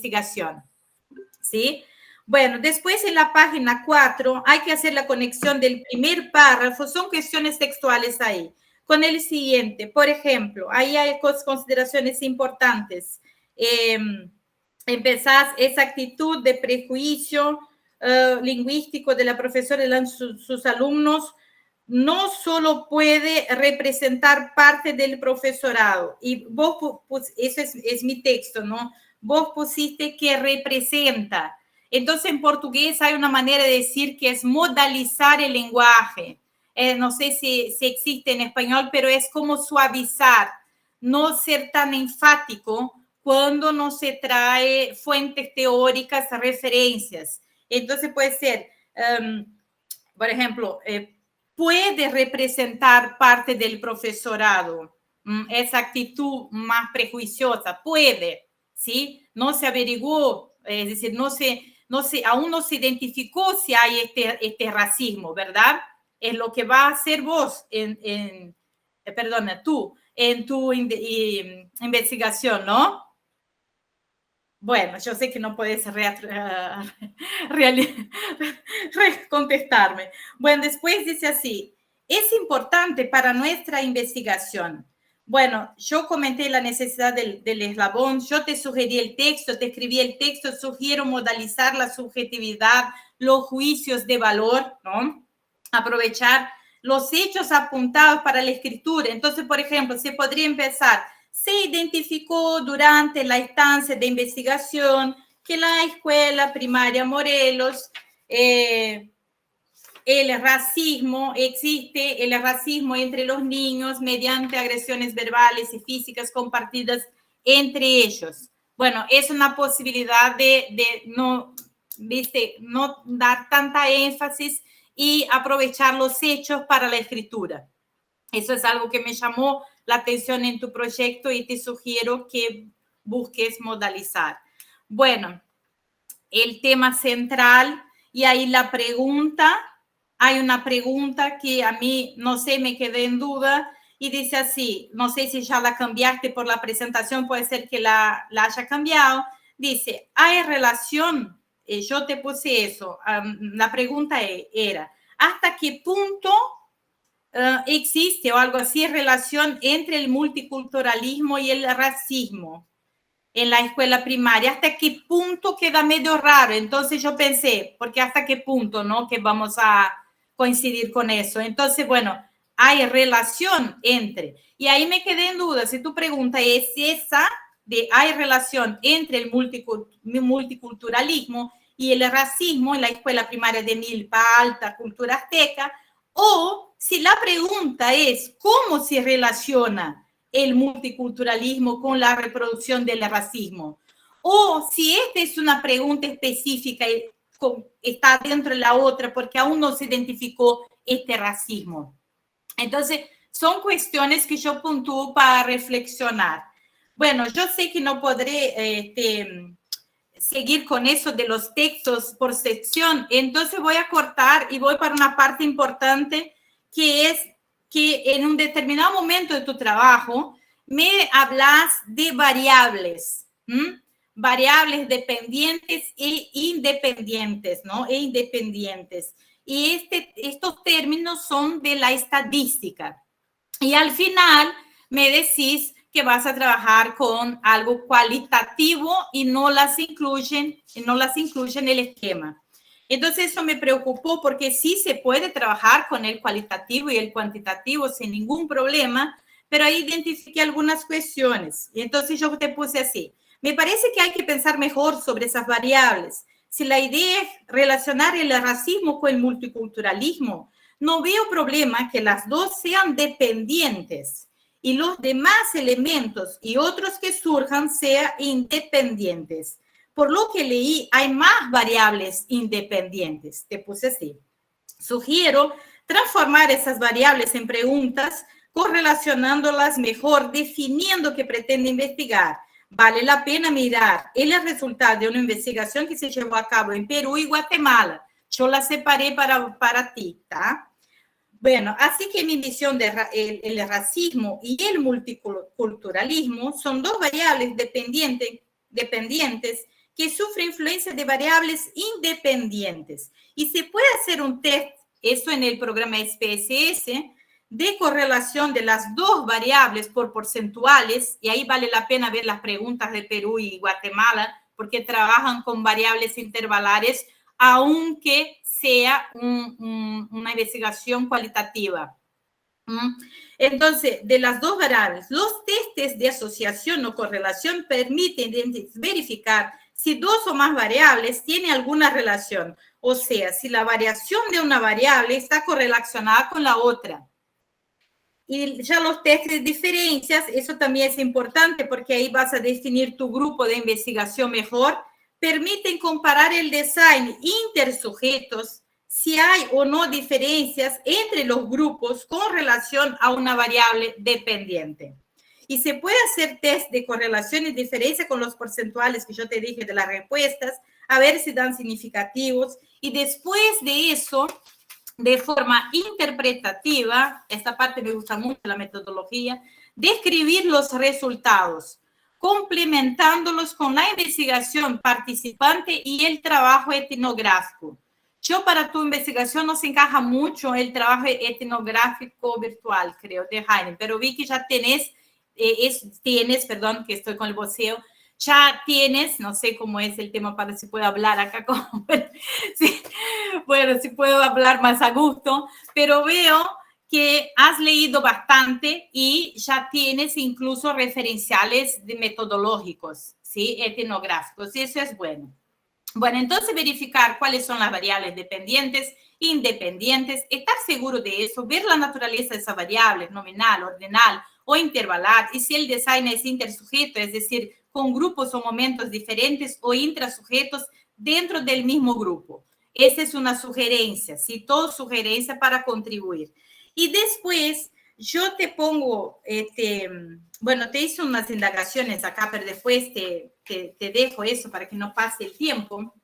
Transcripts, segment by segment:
investigación, ¿sí? Bueno, después en la página 4 hay que hacer la conexión del primer párrafo, son cuestiones textuales ahí, con el siguiente. Por ejemplo, ahí hay consideraciones importantes. Empezás esa actitud de prejuicio lingüístico de la profesora y sus alumnos no solo puede representar parte del profesorado. Y vos, pues, eso es mi texto, ¿no? Vos pusiste que representa. Entonces, en portugués hay una manera de decir que es modalizar el lenguaje. No sé si existe en español, pero es como suavizar, no ser tan enfático cuando no se trae fuentes teóricas, referencias. Entonces, puede ser, por ejemplo, puede representar parte del profesorado, esa actitud más prejuiciosa, puede, ¿sí? No se averiguó, es decir, aún no se identificó si hay este racismo, ¿verdad? Es lo que va a hacer vos, tú, en tu investigación, ¿no? Bueno, yo sé que no puedes contestarme. Bueno, después dice así, es importante para nuestra investigación. Bueno, yo comenté la necesidad del eslabón, yo te sugerí el texto, te escribí el texto, sugiero modalizar la subjetividad, los juicios de valor, ¿no? Aprovechar los hechos apuntados para la escritura. Entonces, por ejemplo, se podría empezar, se identificó durante la instancia de investigación que la escuela primaria Morelos, existe el racismo entre los niños mediante agresiones verbales y físicas compartidas entre ellos. Bueno, es una posibilidad de no dar tanta énfasis y aprovechar los hechos para la escritura. Eso es algo que me llamó la atención en tu proyecto y te sugiero que busques modalizar. Bueno, el tema central y ahí la pregunta, hay una pregunta que a mí, no sé, me quedé en duda y dice así, no sé si ya la cambiaste por la presentación, puede ser que la haya cambiado, dice, ¿hay relación? Yo te puse eso, la pregunta era, ¿hasta qué punto existe o algo así relación entre el multiculturalismo y el racismo en la escuela primaria? ¿Hasta qué punto queda medio raro? Entonces yo pensé, porque hasta qué punto, ¿no? Que vamos a coincidir con eso. Entonces, bueno, hay relación entre. Y ahí me quedé en duda. Si tu pregunta es esa, de hay relación entre el multiculturalismo y el racismo en la escuela primaria de Milpa Alta, cultura azteca, o si la pregunta es cómo se relaciona el multiculturalismo con la reproducción del racismo, o si esta es una pregunta específica y está dentro de la otra porque aún no se identificó este racismo. Entonces, son cuestiones que yo puntúo para reflexionar. Bueno, yo sé que no podré seguir con eso de los textos por sección, entonces voy a cortar y voy para una parte importante que es que en un determinado momento de tu trabajo me hablas de variables, variables dependientes e independientes, ¿no? E independientes. Y estos términos son de la estadística. Y al final me decís que vas a trabajar con algo cualitativo y no las incluyen en el esquema. Entonces, eso me preocupó porque sí se puede trabajar con el cualitativo y el cuantitativo sin ningún problema, pero ahí identifiqué algunas cuestiones. Y entonces yo te puse así. Me parece que hay que pensar mejor sobre esas variables. Si la idea es relacionar el racismo con el multiculturalismo, no veo problema que las dos sean dependientes y los demás elementos y otros que surjan sean independientes. Por lo que leí, hay más variables independientes. Te puse así. Sugiero transformar esas variables en preguntas, correlacionándolas mejor, definiendo qué pretende investigar. Vale la pena mirar el resultado de una investigación que se llevó a cabo en Perú y Guatemala. Yo la separé para ti, ¿tá? Bueno, así que mi visión del el racismo y el multiculturalismo son dos variables dependientes que sufre influencia de variables independientes. Y se puede hacer un test, eso en el programa SPSS, de correlación de las dos variables por porcentuales, y ahí vale la pena ver las preguntas de Perú y Guatemala, porque trabajan con variables intervalares, aunque sea una investigación cualitativa. Entonces, de las dos variables, los testes de asociación o correlación permiten verificar si dos o más variables tienen alguna relación, o sea, si la variación de una variable está correlacionada con la otra. Y ya los testes de diferencias, eso también es importante porque ahí vas a definir tu grupo de investigación mejor, permiten comparar el design intersujetos, si hay o no diferencias entre los grupos con relación a una variable dependiente. Y se puede hacer test de correlación y diferencia con los porcentuales que yo te dije de las respuestas, a ver si dan significativos. Y después de eso, de forma interpretativa, esta parte me gusta mucho, la metodología, describir los resultados, complementándolos con la investigación participante y el trabajo etnográfico. Yo para tu investigación no se encaja mucho el trabajo etnográfico virtual, creo, de Jaime, pero vi que ya tienes, perdón, que estoy con el voceo, ya tienes, no sé cómo es el tema para si puedo hablar acá, sí, bueno, si puedo hablar más a gusto, pero veo que has leído bastante y ya tienes incluso referenciales metodológicos, ¿sí? Etnográficos, y eso es bueno. Bueno, entonces verificar cuáles son las variables dependientes, independientes, estar seguro de eso, ver la naturaleza de esas variables, nominal, ordinal o intervalar, y si el design es intersujeto, es decir, con grupos o momentos diferentes o intrasujetos dentro del mismo grupo. Esa es una sugerencia, ¿sí? Todo sugerencia para contribuir. Y después yo te pongo, bueno, te hice unas indagaciones acá, pero después te dejo eso para que no pase el tiempo.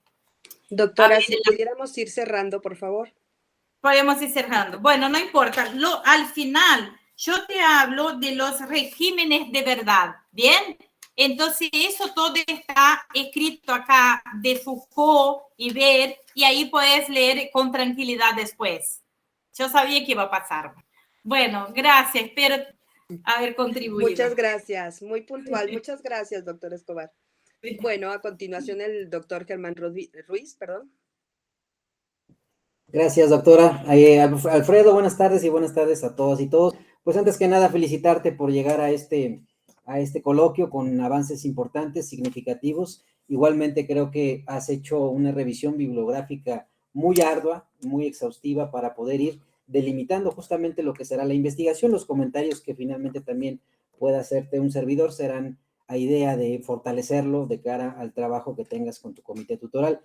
Doctora, ver, si pudiéramos ir cerrando, por favor. Podemos ir cerrando. Bueno, no importa. Al final, yo te hablo de los regímenes de verdad, ¿bien? Entonces, eso todo está escrito acá de Foucault y ver, y ahí puedes leer con tranquilidad después. Yo sabía que iba a pasar. Bueno, gracias. Espero haber contribuido. Muchas gracias. Muy puntual. Muchas gracias, doctor Escobar. Bueno, a continuación el doctor Germán Ruiz, perdón. Gracias, doctora. Alfredo, buenas tardes y buenas tardes a todas y todos. Pues antes que nada, felicitarte por llegar a este coloquio con avances importantes, significativos. Igualmente creo que has hecho una revisión bibliográfica muy ardua, muy exhaustiva para poder ir delimitando justamente lo que será la investigación. Los comentarios que finalmente también pueda hacerte un servidor serán a idea de fortalecerlo de cara al trabajo que tengas con tu comité tutoral.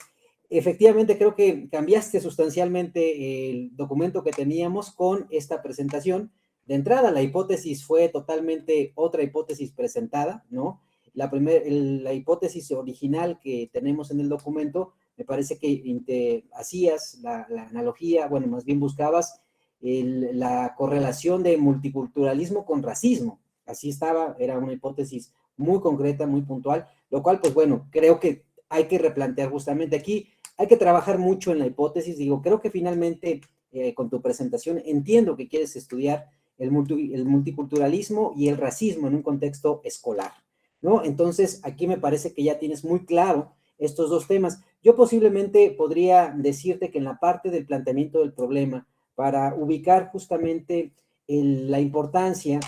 Efectivamente, creo que cambiaste sustancialmente el documento que teníamos con esta presentación. De entrada, la hipótesis fue totalmente otra hipótesis presentada, ¿no? La hipótesis original que tenemos en el documento, me parece que hacías la analogía, bueno, más bien buscabas la correlación de multiculturalismo con racismo. Así estaba, era una hipótesis muy concreta, muy puntual, lo cual, pues bueno, creo que hay que replantear justamente aquí. Hay que trabajar mucho en la hipótesis. Digo, creo que finalmente con tu presentación entiendo que quieres estudiar el multiculturalismo y el racismo en un contexto escolar, ¿no? Entonces, aquí me parece que ya tienes muy claro estos dos temas. Yo posiblemente podría decirte que en la parte del planteamiento del problema, para ubicar justamente la importancia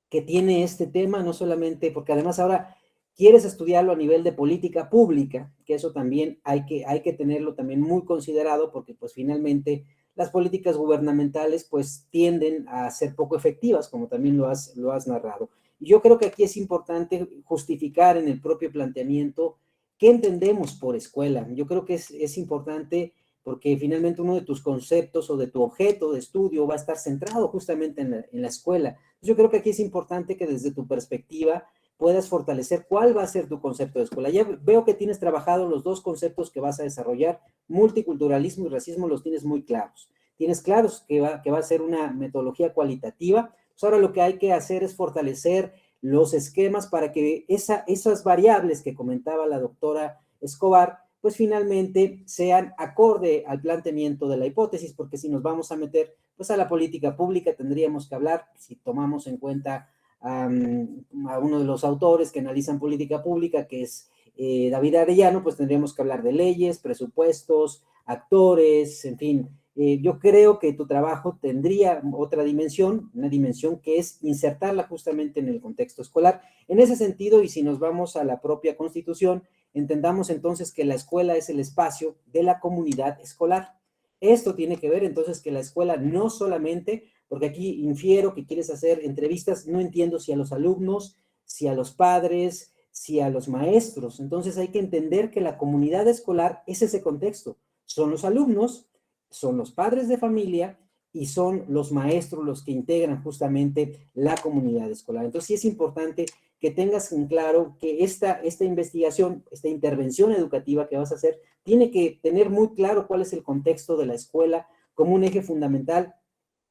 que tiene este tema, no solamente, porque además ahora quieres estudiarlo a nivel de política pública, que eso también hay que tenerlo también muy considerado, porque pues finalmente las políticas gubernamentales pues tienden a ser poco efectivas, como también lo has narrado. Y yo creo que aquí es importante justificar en el propio planteamiento qué entendemos por escuela. Yo creo que es importante porque finalmente uno de tus conceptos o de tu objeto de estudio va a estar centrado justamente en la escuela. Yo creo que aquí es importante que desde tu perspectiva puedas fortalecer cuál va a ser tu concepto de escuela. Ya veo que tienes trabajado los dos conceptos que vas a desarrollar, multiculturalismo y racismo, los tienes muy claros. Tienes claros que va a ser una metodología cualitativa. Pues ahora lo que hay que hacer es fortalecer los esquemas para que esas variables que comentaba la doctora Escobar, pues finalmente sean acorde al planteamiento de la hipótesis, porque si nos vamos a meter pues a la política pública tendríamos que hablar, si tomamos en cuenta a uno de los autores que analizan política pública, que es David Arellano, pues tendríamos que hablar de leyes, presupuestos, actores, en fin. Yo creo que tu trabajo tendría otra dimensión, una dimensión que es insertarla justamente en el contexto escolar. En ese sentido, y si nos vamos a la propia Constitución, entendamos entonces que la escuela es el espacio de la comunidad escolar. Esto tiene que ver entonces que la escuela no solamente, porque aquí infiero que quieres hacer entrevistas, no entiendo si a los alumnos, si a los padres, si a los maestros. Entonces hay que entender que la comunidad escolar es ese contexto. Son los alumnos, son los padres de familia y son los maestros los que integran justamente la comunidad escolar. Entonces sí es importante que tengas en claro que esta investigación, esta intervención educativa que vas a hacer, tiene que tener muy claro cuál es el contexto de la escuela como un eje fundamental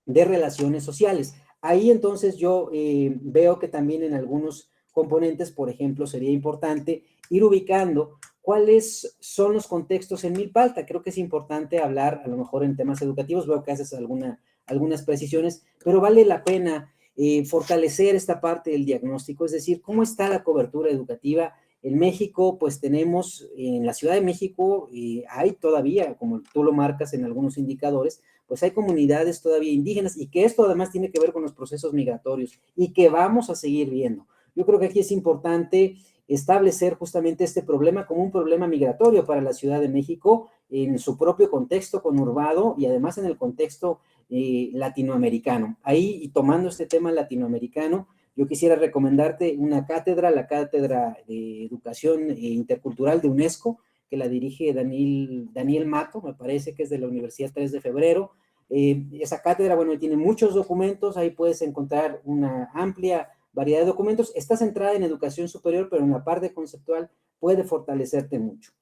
de relaciones sociales. Ahí entonces yo veo que también en algunos componentes, por ejemplo, sería importante ir ubicando cuáles son los contextos en Milpalta. Creo que es importante hablar, a lo mejor en temas educativos, veo que haces algunas precisiones, pero vale la pena fortalecer esta parte del diagnóstico, es decir, cómo está la cobertura educativa. En México, pues tenemos, en la Ciudad de México, hay todavía, como tú lo marcas en algunos indicadores, pues hay comunidades todavía indígenas y que esto además tiene que ver con los procesos migratorios y que vamos a seguir viendo. Yo creo que aquí es importante establecer justamente este problema como un problema migratorio para la Ciudad de México en su propio contexto conurbado y además en el contexto latinoamericano. Ahí, y tomando este tema latinoamericano, yo quisiera recomendarte una cátedra, la Cátedra de Educación Intercultural de UNESCO, que la dirige Daniel Mato, me parece que es de la Universidad 3 de Febrero. Esa cátedra, bueno, tiene muchos documentos, ahí puedes encontrar una amplia variedad de documentos. Está centrada en educación superior, pero en la parte conceptual puede fortalecerte mucho.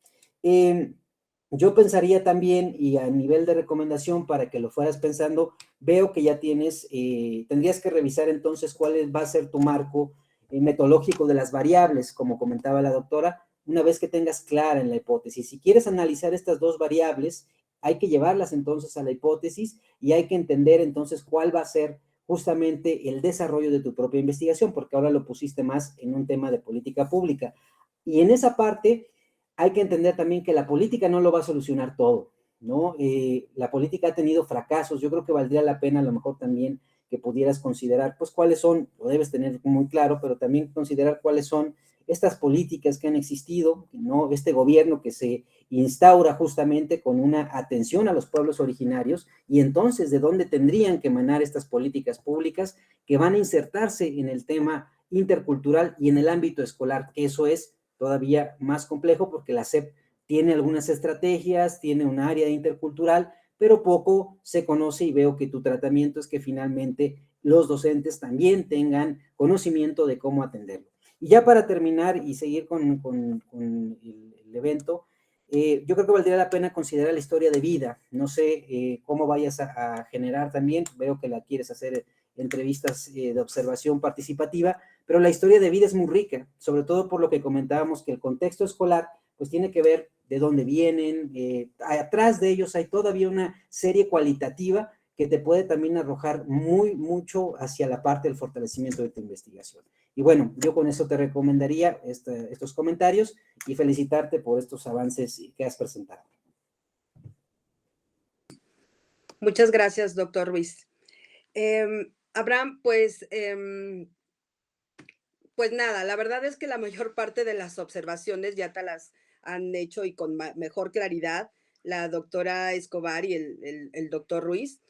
Yo pensaría también, y a nivel de recomendación, para que lo fueras pensando, veo que ya tendrías que revisar entonces cuál va a ser tu marco metodológico de las variables, como comentaba la doctora, una vez que tengas clara en la hipótesis. Si quieres analizar estas dos variables, hay que llevarlas entonces a la hipótesis y hay que entender entonces cuál va a ser justamente el desarrollo de tu propia investigación, porque ahora lo pusiste más en un tema de política pública. Y en esa parte hay que entender también que la política no lo va a solucionar todo, ¿no? La política ha tenido fracasos, yo creo que valdría la pena a lo mejor también que pudieras considerar, pues cuáles son, lo debes tener muy claro, pero también considerar cuáles son estas políticas que han existido, ¿no? Este gobierno que se instaura justamente con una atención a los pueblos originarios y entonces de dónde tendrían que emanar estas políticas públicas que van a insertarse en el tema intercultural y en el ámbito escolar, que eso es todavía más complejo porque la SEP tiene algunas estrategias, tiene un área intercultural, pero poco se conoce y veo que tu tratamiento es que finalmente los docentes también tengan conocimiento de cómo atenderlo. Y ya para terminar y seguir con el evento, yo creo que valdría la pena considerar la historia de vida. No sé cómo vayas a generar también, veo que la quieres hacer entrevistas de observación participativa, pero la historia de vida es muy rica, sobre todo por lo que comentábamos que el contexto escolar pues tiene que ver de dónde vienen, atrás de ellos hay todavía una serie cualitativa que te puede también arrojar mucho hacia la parte del fortalecimiento de tu investigación. Y bueno, yo con eso te recomendaría estos comentarios y felicitarte por estos avances que has presentado. Muchas gracias, doctor Ruiz. Abraham, pues nada, la verdad es que la mayor parte de las observaciones ya te las han hecho y con mejor claridad la doctora Escobar y el doctor Ruiz.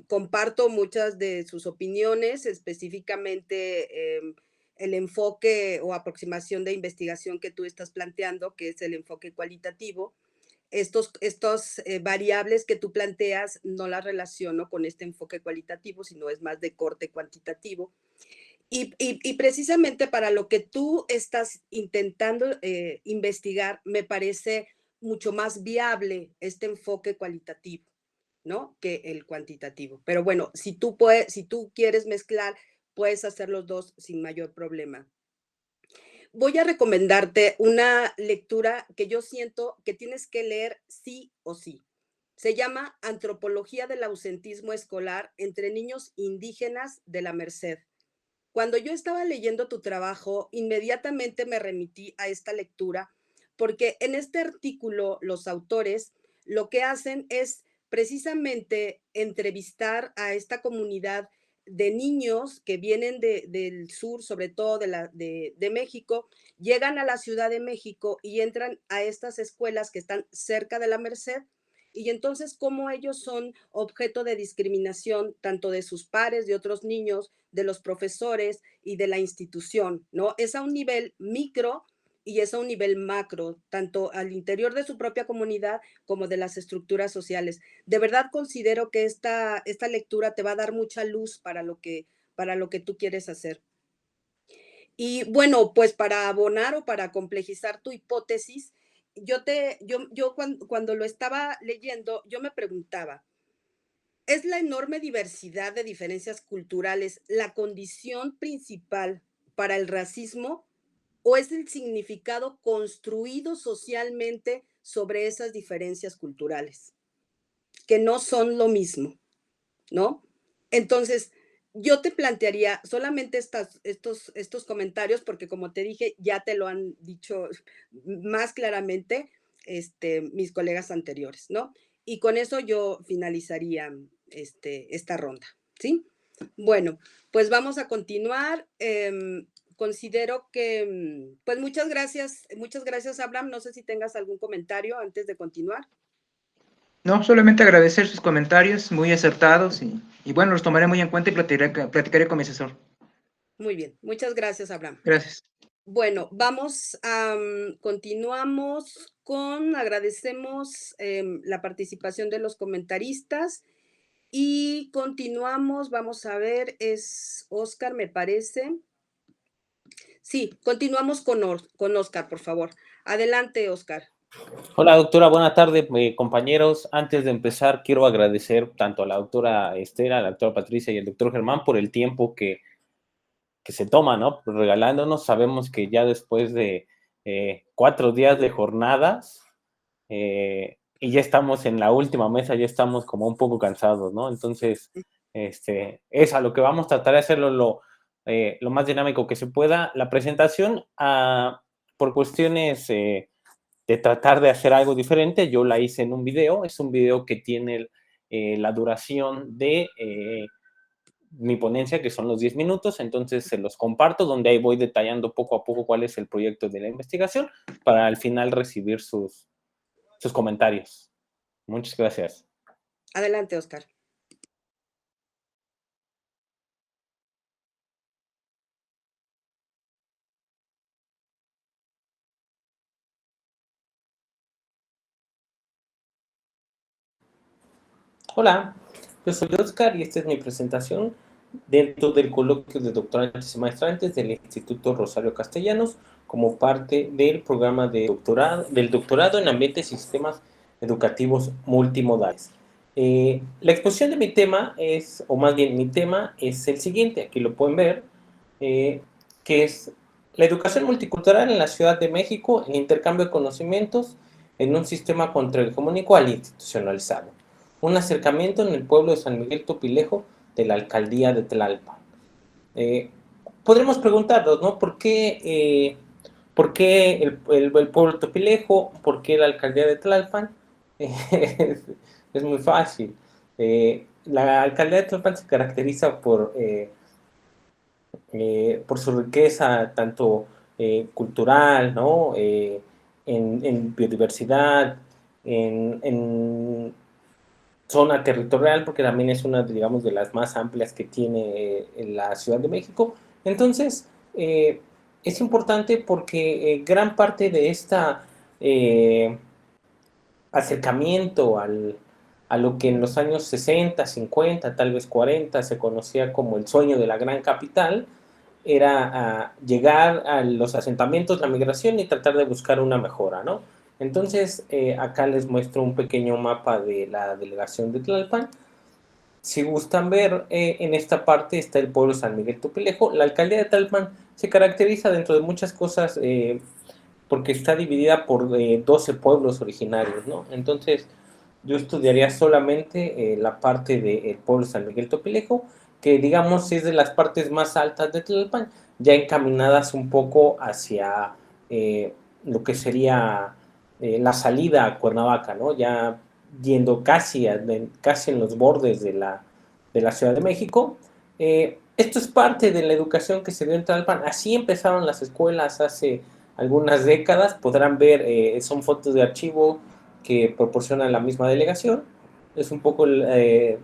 Comparto muchas de sus opiniones, específicamente el enfoque o aproximación de investigación que tú estás planteando, que es el enfoque cualitativo. Estos variables que tú planteas no las relaciono con este enfoque cualitativo, sino es más de corte cuantitativo. Y precisamente para lo que tú estás intentando investigar, me parece mucho más viable este enfoque cualitativo, ¿no? Que el cuantitativo. Pero bueno, si tú quieres mezclar, puedes hacer los dos sin mayor problema. voy a recomendarte una lectura que yo siento que tienes que leer sí o sí. Se llama Antropología del ausentismo escolar entre niños indígenas de la Merced. Cuando yo estaba leyendo tu trabajo, inmediatamente me remití a esta lectura, porque en este artículo los autores lo que hacen es precisamente entrevistar a esta comunidad de niños que vienen del sur, sobre todo de México, llegan a la Ciudad de México y entran a estas escuelas que están cerca de la Merced. Y entonces, cómo ellos son objeto de discriminación, tanto de sus pares, de otros niños, de los profesores y de la institución, ¿no? Es a un nivel micro y es a un nivel macro, tanto al interior de su propia comunidad como de las estructuras sociales. De verdad considero que esta lectura te va a dar mucha luz para lo que tú quieres hacer. Y bueno, pues para abonar o para complejizar tu hipótesis, yo cuando lo estaba leyendo, yo me preguntaba, ¿es la enorme diversidad de diferencias culturales la condición principal para el racismo o es el significado construido socialmente sobre esas diferencias culturales, que no son lo mismo, ¿no? Entonces, yo te plantearía solamente estos comentarios, porque como te dije, ya te lo han dicho más claramente mis colegas anteriores, ¿no? Y con eso yo finalizaría esta ronda, ¿sí? Bueno, pues vamos a continuar. Considero que, pues muchas gracias, Abraham. No sé si tengas algún comentario antes de continuar. No, solamente agradecer sus comentarios muy acertados y bueno, los tomaré muy en cuenta y platicaré con mi asesor. Muy bien, muchas gracias, Abraham. Gracias. Bueno, vamos a continuamos agradecemos la participación de los comentaristas y continuamos, vamos a ver, es Oscar, me parece. Sí, continuamos con Oscar, por favor. Adelante, Oscar. Hola, doctora, buenas tardes, compañeros. Antes de empezar, quiero agradecer tanto a la doctora Estela, a la doctora Patricia y al doctor Germán por el tiempo que se toma, ¿no? Regalándonos. Sabemos que ya después de 4 días de jornadas y ya estamos en la última mesa, ya estamos como un poco cansados, ¿no? Entonces, es a lo que vamos a tratar de hacerlo lo más dinámico que se pueda. La presentación, por cuestiones de tratar de hacer algo diferente, yo la hice en un video. Es un video que tiene la duración de mi ponencia, que son los 10 minutos, entonces se los comparto, donde ahí voy detallando poco a poco cuál es el proyecto de la investigación, para al final recibir sus comentarios. Muchas gracias. Adelante, Oscar. Hola, yo soy Oscar y esta es mi presentación dentro del coloquio de doctorantes y maestrantes del Instituto Rosario Castellanos como parte del programa del doctorado en ambientes y sistemas educativos multimodales. La exposición de mi tema es, o más bien mi tema es el siguiente, aquí lo pueden ver, que es la educación multicultural en la Ciudad de México, el intercambio de conocimientos en un sistema contrahegemónico al institucionalizado. Un acercamiento en el pueblo de San Miguel Topilejo de la alcaldía de Tlalpan. Podremos preguntarnos, ¿no? ¿Por qué el pueblo de Topilejo? ¿Por qué la alcaldía de Tlalpan? Es muy fácil. La alcaldía de Tlalpan se caracteriza por su riqueza tanto cultural, ¿no? En biodiversidad, en zona territorial, porque también es una, digamos, de las más amplias que tiene en la Ciudad de México. Entonces, es importante porque gran parte de esta acercamiento a lo que en los años 60, 50, tal vez 40 se conocía como el sueño de la gran capital, era llegar a los asentamientos, la migración y tratar de buscar una mejora, ¿no? Entonces, acá les muestro un pequeño mapa de la delegación de Tlalpan. Si gustan ver, en esta parte está el pueblo San Miguel Topilejo. La alcaldía de Tlalpan se caracteriza dentro de muchas cosas porque está dividida por 12 pueblos originarios, ¿no? Entonces, yo estudiaría solamente la parte del pueblo San Miguel Topilejo, que digamos es de las partes más altas de Tlalpan, ya encaminadas un poco hacia lo que sería la salida a Cuernavaca, ¿no? Ya yendo casi en los bordes de la Ciudad de México. Esto es parte de la educación que se dio en Tlalpan. Así empezaron las escuelas hace algunas décadas. Podrán ver, son fotos de archivo que proporciona la misma delegación. Es un poco de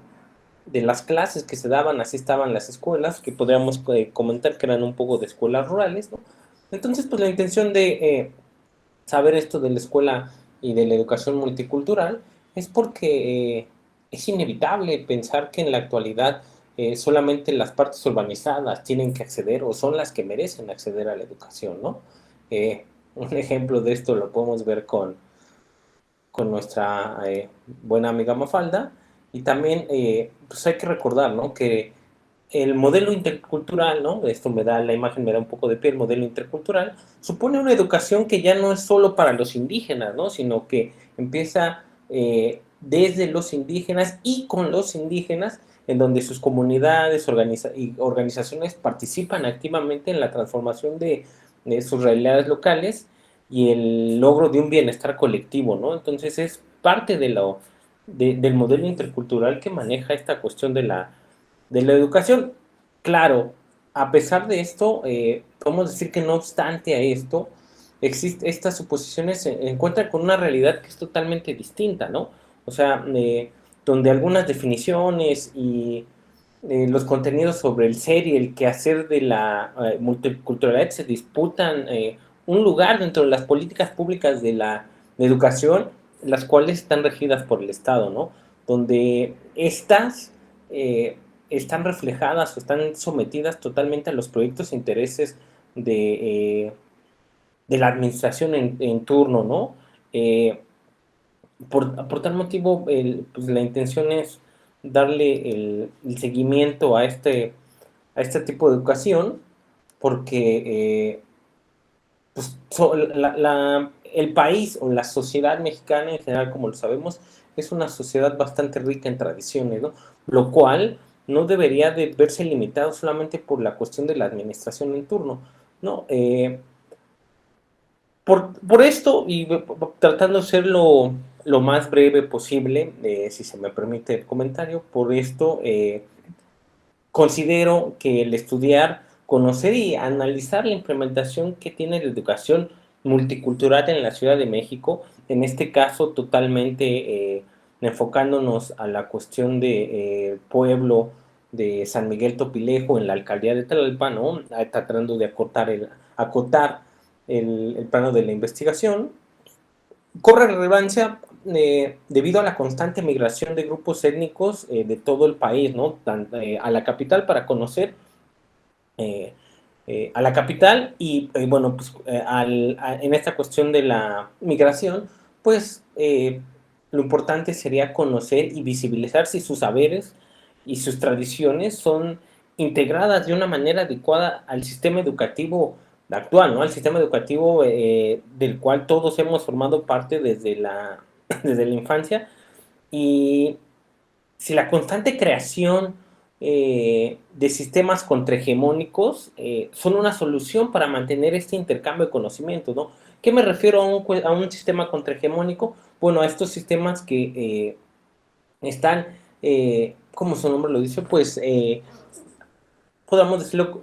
las clases que se daban, así estaban las escuelas, que podríamos comentar que eran un poco de escuelas rurales, ¿no? Entonces, pues la intención de saber esto de la escuela y de la educación multicultural es porque es inevitable pensar que en la actualidad solamente las partes urbanizadas tienen que acceder o son las que merecen acceder a la educación, ¿no? Un ejemplo de esto lo podemos ver con nuestra buena amiga Mafalda, y también pues hay que recordar, ¿no?, que el modelo intercultural, ¿no?, esto la imagen me da un poco de pie, el modelo intercultural supone una educación que ya no es solo para los indígenas, ¿no?, sino que empieza desde los indígenas y con los indígenas, en donde sus comunidades y organizaciones participan activamente en la transformación de sus realidades locales y el logro de un bienestar colectivo, ¿no? Entonces es parte del modelo intercultural que maneja esta cuestión de la educación. Claro, a pesar de esto, podemos decir que no obstante a esto, estas suposiciones se encuentran con una realidad que es totalmente distinta, ¿no? O sea, donde algunas definiciones y los contenidos sobre el ser y el quehacer de la multiculturalidad se disputan un lugar dentro de las políticas públicas de la educación, las cuales están regidas por el Estado, ¿no? Donde estas están reflejadas o están sometidas totalmente a los proyectos e intereses de la administración en turno, ¿no? Por tal motivo, pues la intención es darle el seguimiento a este tipo de educación, porque pues, el país o la sociedad mexicana en general, como lo sabemos, es una sociedad bastante rica en tradiciones, ¿no? Lo cual no debería de verse limitado solamente por la cuestión de la administración en turno, ¿no? Por esto, y tratando de ser lo más breve posible, si se me permite el comentario, por esto considero que el estudiar, conocer y analizar la implementación que tiene la educación multicultural en la Ciudad de México, en este caso totalmente enfocándonos a la cuestión de pueblo de San Miguel Topilejo en la alcaldía de Tlalpan, ¿no?, tratando de acotar el plano de la investigación, corre relevancia debido a la constante migración de grupos étnicos de todo el país, ¿no?, a la capital para conocer a la capital y bueno, pues en esta cuestión de la migración, pues lo importante sería conocer y visibilizar si sus saberes y sus tradiciones son integradas de una manera adecuada al sistema educativo actual, ¿no?, al sistema educativo del cual todos hemos formado parte desde la infancia, y si la constante creación de sistemas contrahegemónicos son una solución para mantener este intercambio de conocimientos, ¿no? ¿Qué me refiero a un sistema contrahegemónico? Bueno, a estos sistemas que están, como su nombre lo dice, pues podamos decirlo,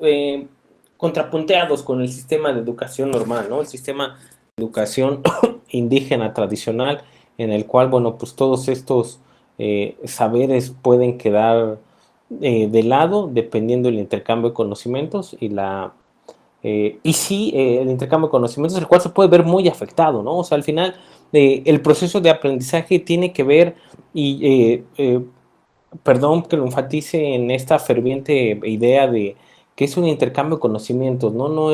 contrapunteados con el sistema de educación normal, ¿no? El sistema de educación indígena tradicional, en el cual, bueno, pues todos estos saberes pueden quedar de lado dependiendo del intercambio de conocimientos y el intercambio de conocimientos, el cual se puede ver muy afectado, ¿no? O sea, al final el proceso de aprendizaje tiene que ver perdón que lo enfatice en esta ferviente idea de que es un intercambio de conocimientos, ¿no? No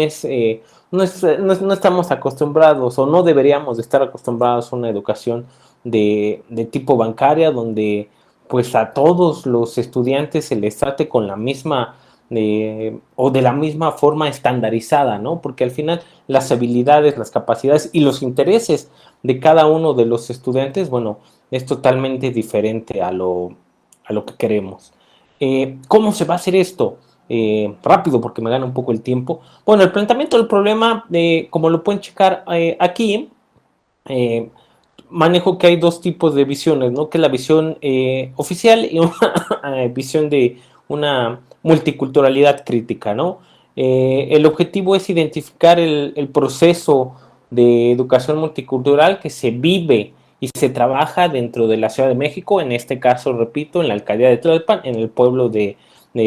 estamos acostumbrados o no deberíamos de estar acostumbrados a una educación de tipo bancaria, donde pues a todos los estudiantes se les trate con la misma o de la misma forma estandarizada, ¿no? Porque al final las habilidades, las capacidades y los intereses de cada uno de los estudiantes, bueno, es totalmente diferente a lo que queremos. ¿Cómo se va a hacer esto? Rápido, porque me gana un poco el tiempo. Bueno, el planteamiento del problema, como lo pueden checar aquí, manejo que hay dos tipos de visiones, ¿no? Que es la visión oficial y una visión de una multiculturalidad crítica, ¿no? El objetivo es identificar el proceso de educación multicultural que se vive y se trabaja dentro de la Ciudad de México, en este caso, repito, en la alcaldía de Tlalpan, en el pueblo de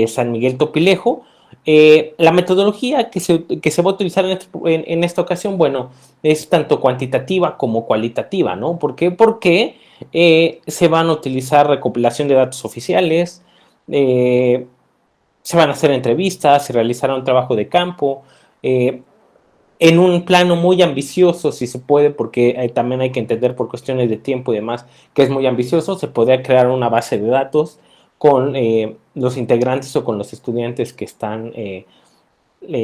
San Miguel Topilejo. La metodología que se va a utilizar en esta ocasión, bueno, es tanto cuantitativa como cualitativa, ¿no? ¿Por qué? Porque se van a utilizar recopilación de datos oficiales, se van a hacer entrevistas, se realizará un trabajo de campo, en un plano muy ambicioso, si se puede, porque también hay que entender por cuestiones de tiempo y demás, que es muy ambicioso, se podría crear una base de datos con los integrantes o con los estudiantes que están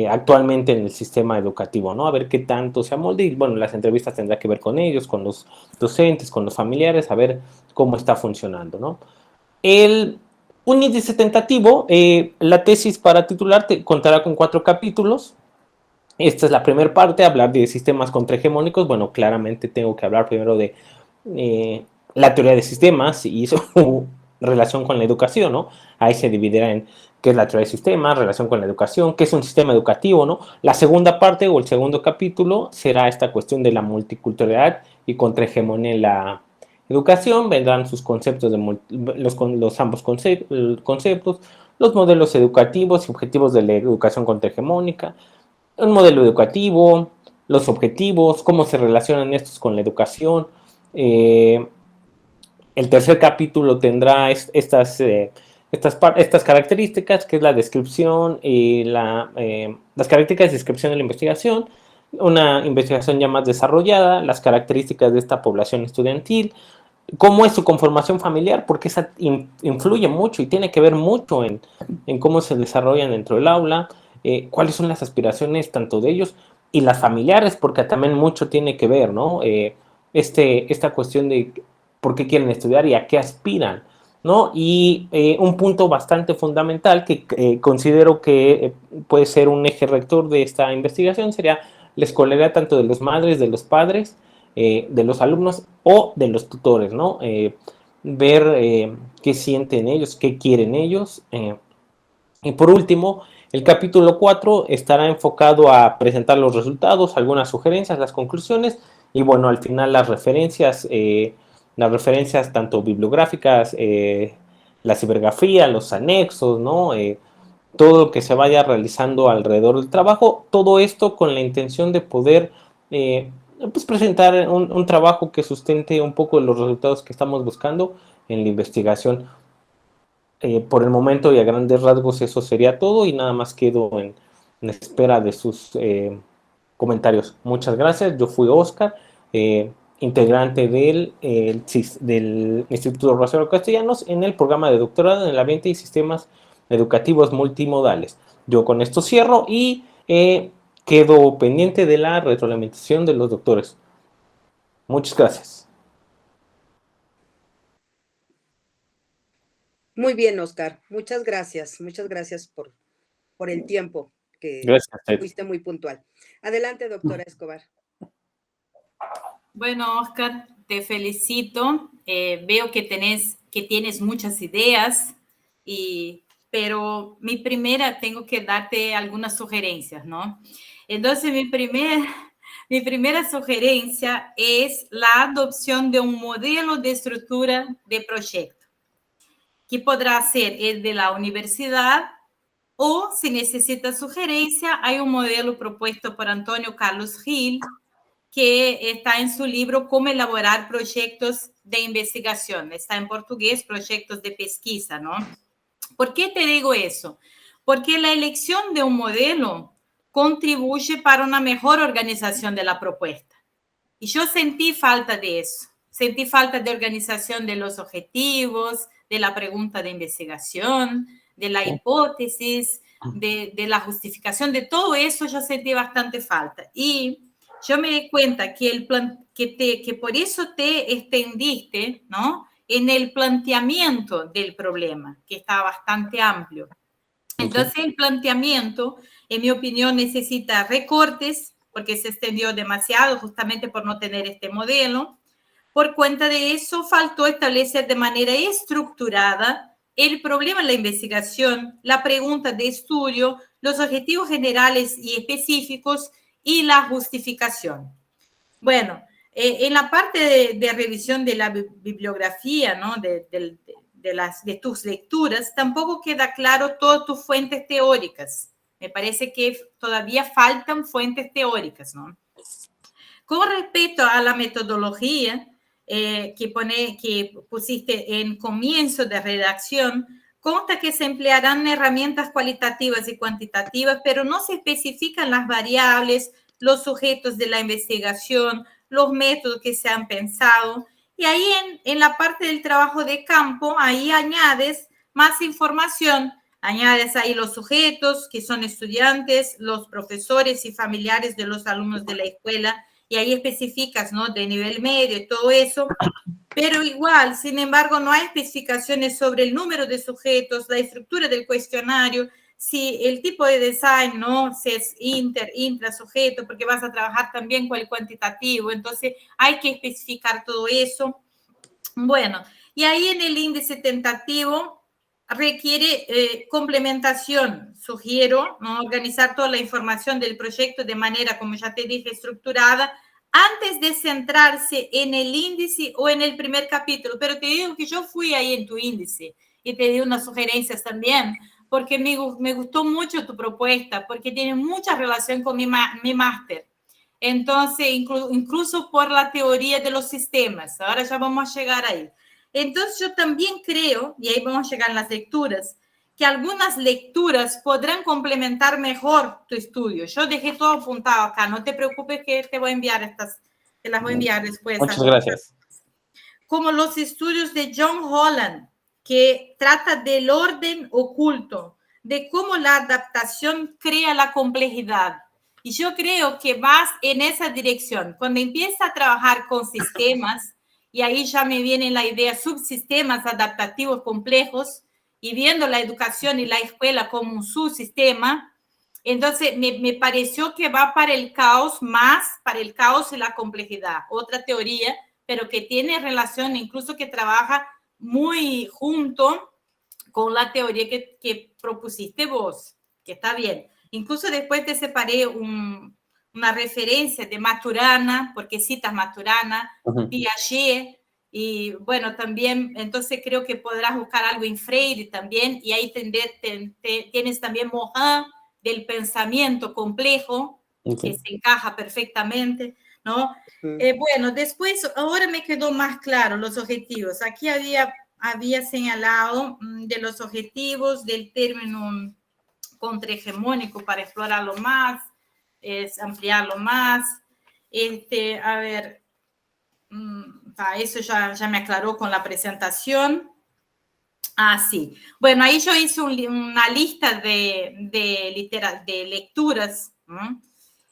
actualmente en el sistema educativo, ¿no? A ver qué tanto se amolde y, bueno, las entrevistas tendrá que ver con ellos, con los docentes, con los familiares, a ver cómo está funcionando, ¿no? Un índice tentativo, la tesis para titular contará con 4 capítulos. Esta es la primera parte, hablar de sistemas contrahegemónicos. Bueno, claramente tengo que hablar primero de la teoría de sistemas y su relación con la educación, ¿no? Ahí se dividirá en qué es la teoría de sistemas, relación con la educación, qué es un sistema educativo, ¿no? La segunda parte o el segundo capítulo será esta cuestión de la multiculturalidad y contrahegemonía en la educación. Vendrán sus conceptos de los ambos conceptos, los modelos educativos y objetivos de la educación contrahegemónica, un modelo educativo, los objetivos, cómo se relacionan estos con la educación. El tercer capítulo tendrá estas características, que es la descripción y las características de descripción de la investigación, una investigación ya más desarrollada, las características de esta población estudiantil, cómo es su conformación familiar, porque esa influye mucho y tiene que ver mucho en cómo se desarrollan dentro del aula, cuáles son las aspiraciones tanto de ellos y las familiares, porque también mucho tiene que ver, ¿no? Esta cuestión de por qué quieren estudiar y a qué aspiran, ¿no? Y un punto bastante fundamental que considero que puede ser un eje rector de esta investigación sería la escolaridad tanto de los madres, de los padres, de los alumnos o de los tutores, ¿no? Ver qué sienten ellos, qué quieren ellos. Y por último, el capítulo 4 estará enfocado a presentar los resultados, algunas sugerencias, las conclusiones y, bueno, al final las referencias tanto bibliográficas, la cibergrafía, los anexos, ¿no? Todo lo que se vaya realizando alrededor del trabajo, todo esto con la intención de poder pues presentar un trabajo que sustente un poco los resultados que estamos buscando en la investigación. Por el momento y a grandes rasgos eso sería todo y nada más quedo en espera de sus comentarios. Muchas gracias, yo fui Oscar, integrante del Instituto Rosero Castellanos en el programa de doctorado en el ambiente y sistemas educativos multimodales. Yo con esto cierro y quedo pendiente de la retroalimentación de los doctores. Muchas gracias. Muy bien, Oscar. Muchas gracias. Muchas gracias por el tiempo que Gracias. fuiste muy puntual. Adelante, doctora Escobar. Bueno, Oscar, te felicito. Veo que tienes muchas ideas, pero tengo que darte algunas sugerencias, ¿no? Entonces, mi primera sugerencia es la adopción de un modelo de estructura de proyecto, que podrá ser el de la universidad o, si necesita sugerencia, hay un modelo propuesto por Antonio Carlos Gil, que está en su libro Cómo elaborar proyectos de investigación. Está en portugués, proyectos de pesquisa, ¿no? ¿Por qué te digo eso? Porque la elección de un modelo contribuye para una mejor organización de la propuesta. Y yo sentí falta de eso. Sentí falta de organización de los objetivos, de la pregunta de investigación, de la hipótesis, de la justificación de todo eso, yo sentí bastante falta. Y yo me di cuenta que, que por eso te extendiste, ¿no?, en el planteamiento del problema, que está bastante amplio. Entonces, el planteamiento, en mi opinión, necesita recortes, porque se extendió demasiado justamente por no tener este modelo. Por cuenta de eso, faltó establecer de manera estructurada el problema en la investigación, la pregunta de estudio, los objetivos generales y específicos y la justificación. Bueno, en la parte de revisión de la bibliografía, ¿no?, de tus lecturas, tampoco queda claro todas tus fuentes teóricas. Me parece que todavía faltan fuentes teóricas, ¿no? Con respecto a la metodología que pusiste en comienzo de redacción, consta que se emplearán herramientas cualitativas y cuantitativas, pero no se especifican las variables, los sujetos de la investigación, los métodos que se han pensado. Y ahí en la parte del trabajo de campo, ahí añades más información, añades ahí los sujetos, que son estudiantes, los profesores y familiares de los alumnos de la escuela, y ahí especificas, ¿no?, de nivel medio y todo eso, pero igual, sin embargo, no hay especificaciones sobre el número de sujetos, la estructura del cuestionario, si el tipo de design, ¿no?, si es intrasujeto, porque vas a trabajar también con el cuantitativo, entonces hay que especificar todo eso. Bueno, y ahí en el índice tentativo requiere complementación. Sugiero, ¿no?, organizar toda la información del proyecto de manera, como ya te dije, estructurada, antes de centrarse en el índice o en el primer capítulo. Pero te digo que yo fui ahí en tu índice y te di unas sugerencias también, porque me gustó mucho tu propuesta, porque tiene mucha relación con mi máster. Entonces, incluso por la teoría de los sistemas. Ahora ya vamos a llegar ahí. Entonces, yo también creo, y ahí vamos a llegar a las lecturas, que algunas lecturas podrán complementar mejor tu estudio. Yo dejé todo apuntado acá, no te preocupes que te voy a enviar estas, te las voy a enviar después. Muchas gracias. Como los estudios de John Holland, que trata del orden oculto, de cómo la adaptación crea la complejidad. Y yo creo que vas en esa dirección. Cuando empieza a trabajar con sistemas, y ahí ya me viene la idea, subsistemas adaptativos complejos, y viendo la educación y la escuela como un subsistema, entonces me pareció que va para el caos, más para el caos y la complejidad. Otra teoría, pero que tiene relación, incluso que trabaja muy junto con la teoría que propusiste vos, que está bien. Incluso después te separé una referencia de Maturana, porque citas Maturana, Piaget, y bueno, también, entonces creo que podrás buscar algo en Freire también, y ahí tienes también Morin, del pensamiento complejo, que se encaja perfectamente, ¿no? Bueno, después, ahora me quedó más claro los objetivos. Aquí había señalado de los objetivos del término contrahegemónico para explorarlo más, es ampliarlo más. A ver, eso ya me aclaró con la presentación. Ah, sí. Bueno, ahí yo hice una lista de lecturas, ¿no?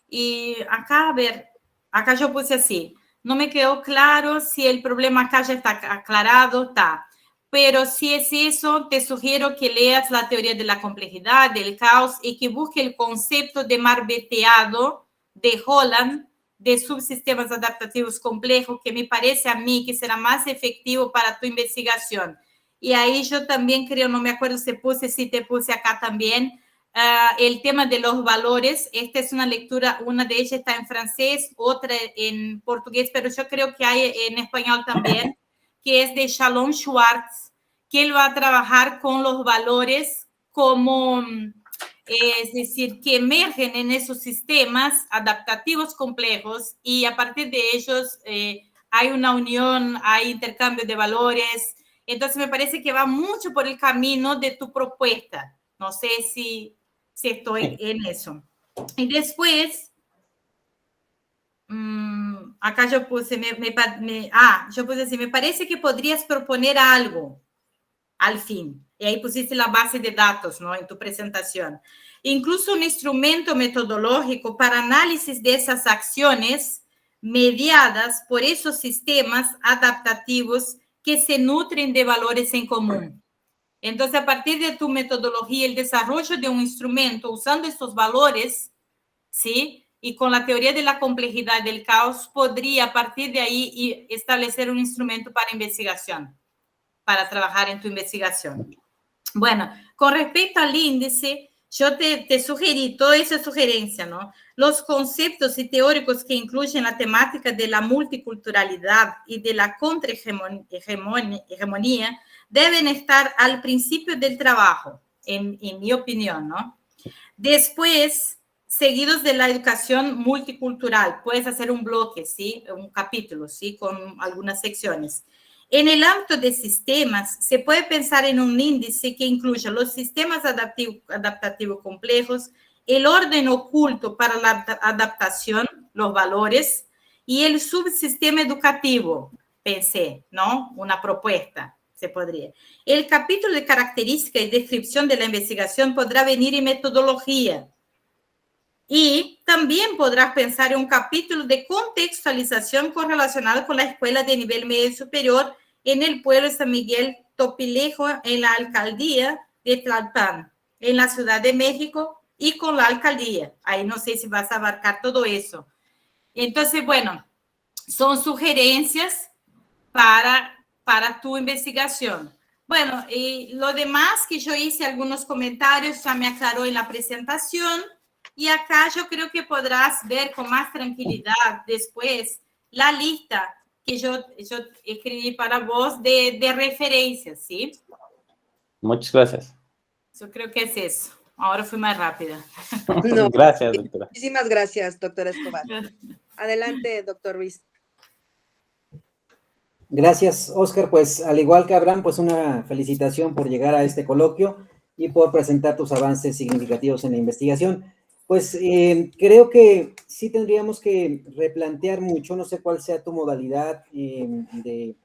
Y acá, a ver, acá yo puse así. No me quedó claro si el problema acá ya está aclarado, está. Pero si es eso, te sugiero que leas la teoría de la complejidad, del caos, y que busque el concepto de marbeteado de Holland, de subsistemas adaptativos complejos, que me parece a mí que será más efectivo para tu investigación. Y ahí yo también creo, no me acuerdo si te puse acá también, el tema de los valores. Esta es una lectura, una de ellas está en francés, otra en portugués, pero yo creo que hay en español también, que es de Shalom Schwartz, que él va a trabajar con los valores como, es decir, que emergen en esos sistemas adaptativos complejos, y a partir de ellos hay una unión, hay intercambio de valores. Entonces me parece que va mucho por el camino de tu propuesta. No sé si estoy en eso. Y después, acá yo puse, yo puse así, me parece que podrías proponer algo al fin. Y ahí pusiste la base de datos, ¿no? En tu presentación. Incluso un instrumento metodológico para análisis de esas acciones mediadas por esos sistemas adaptativos que se nutren de valores en común. Entonces, a partir de tu metodología, el desarrollo de un instrumento usando estos valores, ¿sí? Y con la teoría de la complejidad del caos, podría a partir de ahí establecer un instrumento para investigación, para trabajar en tu investigación. Bueno, con respecto al índice, yo te sugerí, toda esa sugerencia, ¿no? Los conceptos y teóricos que incluyen la temática de la multiculturalidad y de la contrahegemonía deben estar al principio del trabajo, en mi opinión, ¿no? Después, seguidos de la educación multicultural, puedes hacer un bloque, ¿sí? Un capítulo, ¿sí? Con algunas secciones. En el ámbito de sistemas, se puede pensar en un índice que incluya los sistemas adaptativos complejos, el orden oculto para la adaptación, los valores, y el subsistema educativo, pensé, ¿no? Una propuesta, se podría. El capítulo de característica y descripción de la investigación podrá venir en metodología. Y también podrás pensar en un capítulo de contextualización correlacionado con la escuela de nivel medio y superior en el pueblo de San Miguel Topilejo, en la alcaldía de Tlalpan, en la Ciudad de México, y con la alcaldía. Ahí no sé si vas a abarcar todo eso. Entonces, bueno, son sugerencias para tu investigación. Bueno, y lo demás que yo hice algunos comentarios, ya me aclaró en la presentación. Y acá yo creo que podrás ver con más tranquilidad después la lista que yo escribí para vos de referencias, ¿sí? Muchas gracias. Yo creo que es eso. Ahora fui más rápida. No, Gracias, doctora. Muchísimas gracias, doctora Escobar. Adelante, doctor Ruiz. Gracias, Oscar. Pues al igual que Abraham, pues una felicitación por llegar a este coloquio y por presentar tus avances significativos en la investigación. Pues creo que sí tendríamos que replantear mucho, no sé cuál sea tu modalidad de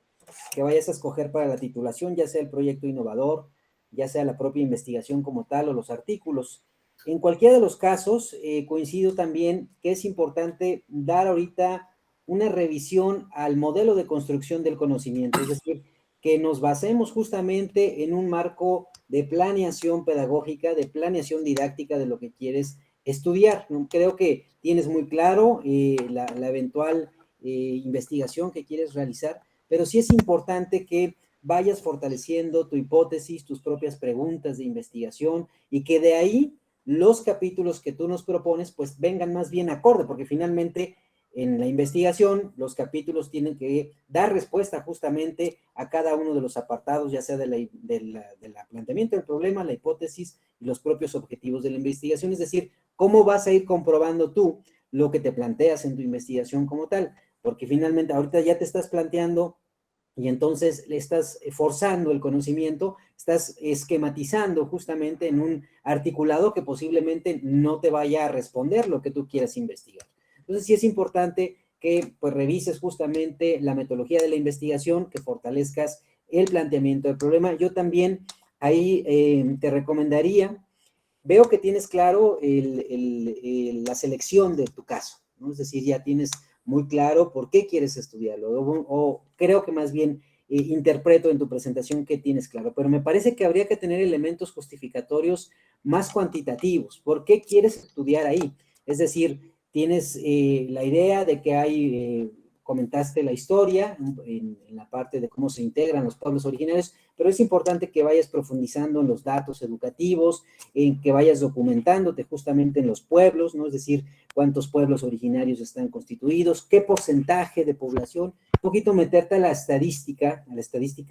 que vayas a escoger para la titulación, ya sea el proyecto innovador, ya sea la propia investigación como tal o los artículos. En cualquiera de los casos, coincido también que es importante dar ahorita una revisión al modelo de construcción del conocimiento, es decir, que nos basemos justamente en un marco de planeación pedagógica, de planeación didáctica de lo que quieres estudiar. Creo que tienes muy claro la eventual investigación que quieres realizar, pero sí es importante que vayas fortaleciendo tu hipótesis, tus propias preguntas de investigación y que de ahí los capítulos que tú nos propones pues vengan más bien acorde, porque finalmente en la investigación los capítulos tienen que dar respuesta justamente a cada uno de los apartados, ya sea del planteamiento del problema, la hipótesis y los propios objetivos de la investigación, es decir, cómo vas a ir comprobando tú lo que te planteas en tu investigación como tal, porque finalmente ahorita ya te estás planteando y entonces le estás forzando el conocimiento, estás esquematizando justamente en un articulado que posiblemente no te vaya a responder lo que tú quieras investigar. Entonces sí es importante que pues revises justamente la metodología de la investigación, que fortalezcas el planteamiento del problema. Yo también ahí te recomendaría, veo que tienes claro la selección de tu caso, ¿no? Es decir, ya tienes muy claro por qué quieres estudiarlo, o creo que más bien interpreto en tu presentación que tienes claro, pero me parece que habría que tener elementos justificatorios más cuantitativos. ¿Por qué quieres estudiar ahí? Es decir, tienes la idea de que hay, comentaste la historia en la parte de cómo se integran los pueblos originarios, pero es importante que vayas profundizando en los datos educativos, en que vayas documentándote justamente en los pueblos, ¿no? Es decir, cuántos pueblos originarios están constituidos, qué porcentaje de población, un poquito meterte a la estadística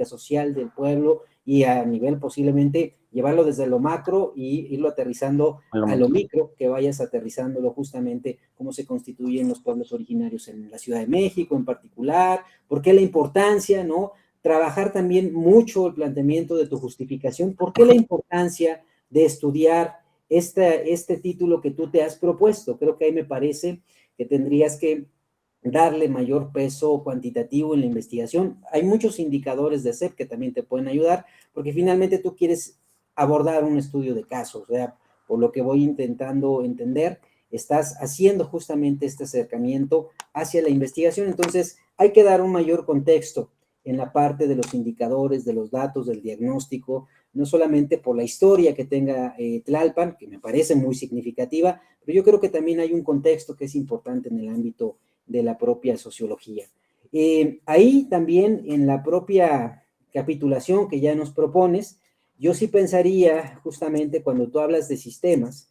social del pueblo y a nivel posiblemente llevarlo desde lo macro y irlo aterrizando a lo micro, que vayas aterrizándolo justamente cómo se constituyen los pueblos originarios en la Ciudad de México en particular, por qué la importancia, ¿no? Trabajar también mucho el planteamiento de tu justificación, por qué la importancia de estudiar este título que tú te has propuesto. Creo que ahí me parece que tendrías que darle mayor peso cuantitativo en la investigación. Hay muchos indicadores de CEP que también te pueden ayudar, porque finalmente tú quieres abordar un estudio de caso, o sea, por lo que voy intentando entender, estás haciendo justamente este acercamiento hacia la investigación, entonces hay que dar un mayor contexto en la parte de los indicadores, de los datos, del diagnóstico, no solamente por la historia que tenga Tlalpan, que me parece muy significativa, pero yo creo que también hay un contexto que es importante en el ámbito de la propia sociología. Ahí también en la propia capitulación que ya nos propones, yo sí pensaría justamente cuando tú hablas de sistemas,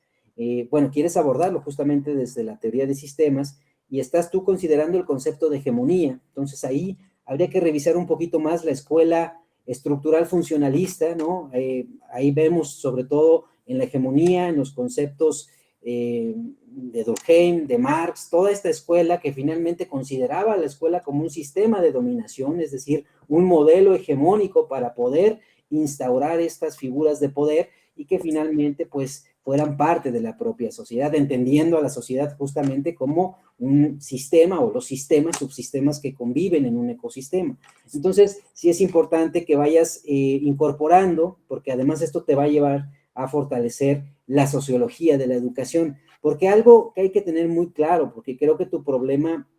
bueno, quieres abordarlo justamente desde la teoría de sistemas y estás tú considerando el concepto de hegemonía, entonces ahí habría que revisar un poquito más la escuela estructural funcionalista, ¿no? Ahí vemos sobre todo en la hegemonía, en los conceptos de Durkheim, de Marx, toda esta escuela que finalmente consideraba a la escuela como un sistema de dominación, es decir, un modelo hegemónico para poder instaurar estas figuras de poder y que finalmente pues fueran parte de la propia sociedad, entendiendo a la sociedad justamente como un sistema o los sistemas, subsistemas que conviven en un ecosistema. Entonces, sí es importante que vayas incorporando, porque además esto te va a llevar a fortalecer la sociología de la educación, porque algo que hay que tener muy claro, porque creo que tu problema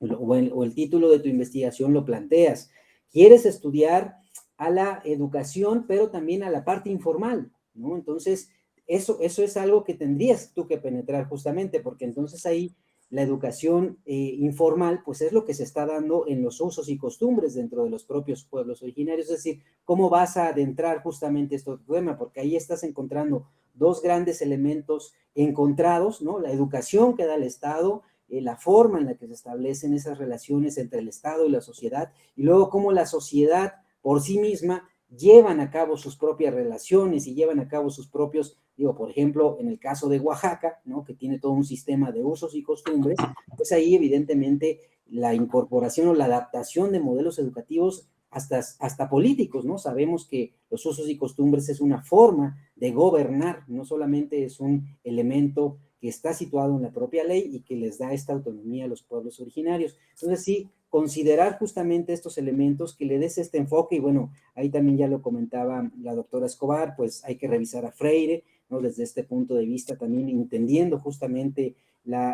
o el título de tu investigación lo planteas, quieres estudiar a la educación, pero también a la parte informal, ¿no? Entonces, eso es algo que tendrías tú que penetrar justamente, porque entonces ahí la educación informal, pues es lo que se está dando en los usos y costumbres dentro de los propios pueblos originarios, es decir, cómo vas a adentrar justamente este tema, porque ahí estás encontrando dos grandes elementos encontrados, ¿no? La educación que da el Estado, la forma en la que se establecen esas relaciones entre el Estado y la sociedad, y luego cómo la sociedad por sí misma llevan a cabo sus propias relaciones y llevan a cabo sus propios, digo, por ejemplo, en el caso de Oaxaca, ¿no? Que tiene todo un sistema de usos y costumbres, pues ahí evidentemente la incorporación o la adaptación de modelos educativos hasta políticos, ¿no? Sabemos que los usos y costumbres es una forma de gobernar, no solamente es un elemento que está situado en la propia ley y que les da esta autonomía a los pueblos originarios. Entonces, sí, considerar justamente estos elementos, que le des este enfoque, y bueno, ahí también ya lo comentaba la doctora Escobar, pues hay que revisar a Freire, ¿no? Desde este punto de vista también entendiendo justamente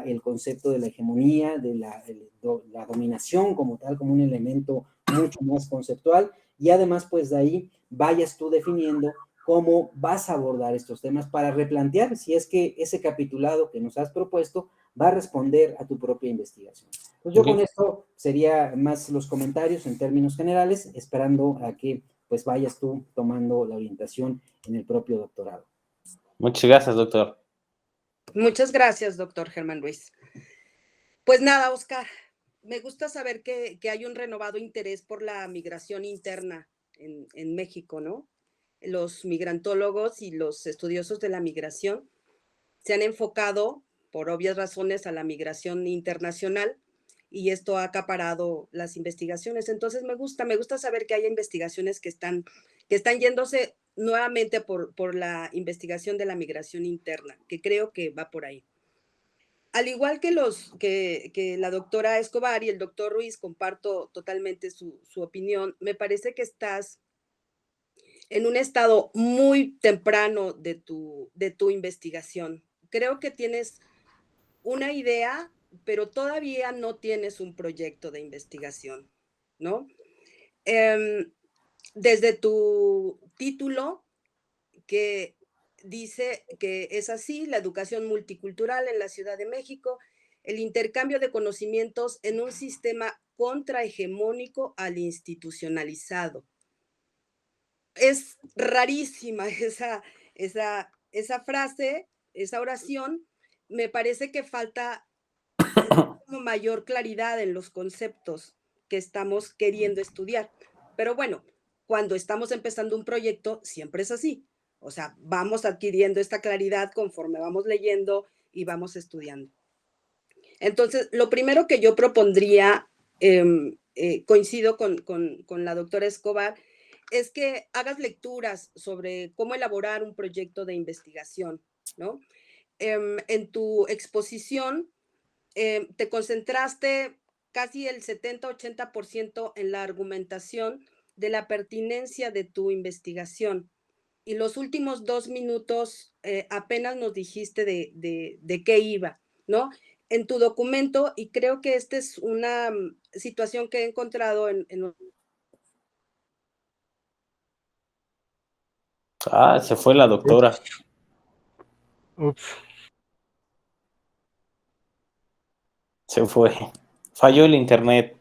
el concepto de la hegemonía, de la dominación como tal, como un elemento mucho más conceptual, y además pues de ahí vayas tú definiendo cómo vas a abordar estos temas para replantear si es que ese capitulado que nos has propuesto va a responder a tu propia investigación. Pues yo con esto sería más los comentarios en términos generales, esperando a que pues vayas tú tomando la orientación en el propio doctorado. Muchas gracias, doctor. Muchas gracias, doctor Germán Ruiz. Pues nada, Oscar, me gusta saber que hay un renovado interés por la migración interna en México, ¿no? Los migrantólogos y los estudiosos de la migración se han enfocado, por obvias razones, a la migración internacional y esto ha acaparado las investigaciones. Entonces me gusta saber que hay investigaciones que están yéndose nuevamente por la investigación de la migración interna, que creo que va por ahí. Al igual que la doctora Escobar y el doctor Ruiz, comparto totalmente su opinión. Me parece que estás en un estado muy temprano de tu investigación. Creo que tienes una idea, pero todavía no tienes un proyecto de investigación, ¿no? Desde tu título, que dice que es así, la educación multicultural en la Ciudad de México, el intercambio de conocimientos en un sistema contrahegemónico al institucionalizado. Es rarísima esa frase, esa oración. Me parece que falta mayor claridad en los conceptos que estamos queriendo estudiar. Pero bueno, cuando estamos empezando un proyecto, siempre es así. O sea, vamos adquiriendo esta claridad conforme vamos leyendo y vamos estudiando. Entonces, lo primero que yo propondría, coincido con la doctora Escobar, es que hagas lecturas sobre cómo elaborar un proyecto de investigación, ¿no? En tu exposición te concentraste casi el 70-80% en la argumentación de la pertinencia de tu investigación. Y los últimos 2 minutos apenas nos dijiste de qué iba, ¿no? En tu documento, y creo que esta es una situación que he encontrado en Se fue la doctora. Ups. Se fue. Falló el internet.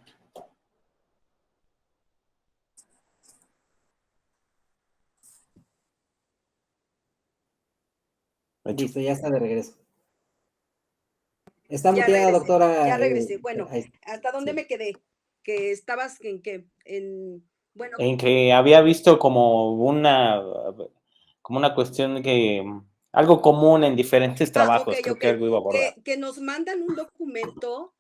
Listo, ya está de regreso. Está Ya muteada, regresé, doctora. ya regresé. Bueno, ¿hasta dónde sí. me quedé? Que estabas en qué, bueno, En que había visto como una cuestión que algo común en diferentes trabajos, ok, creo ok. que algo iba a abordar. Que nos mandan un documento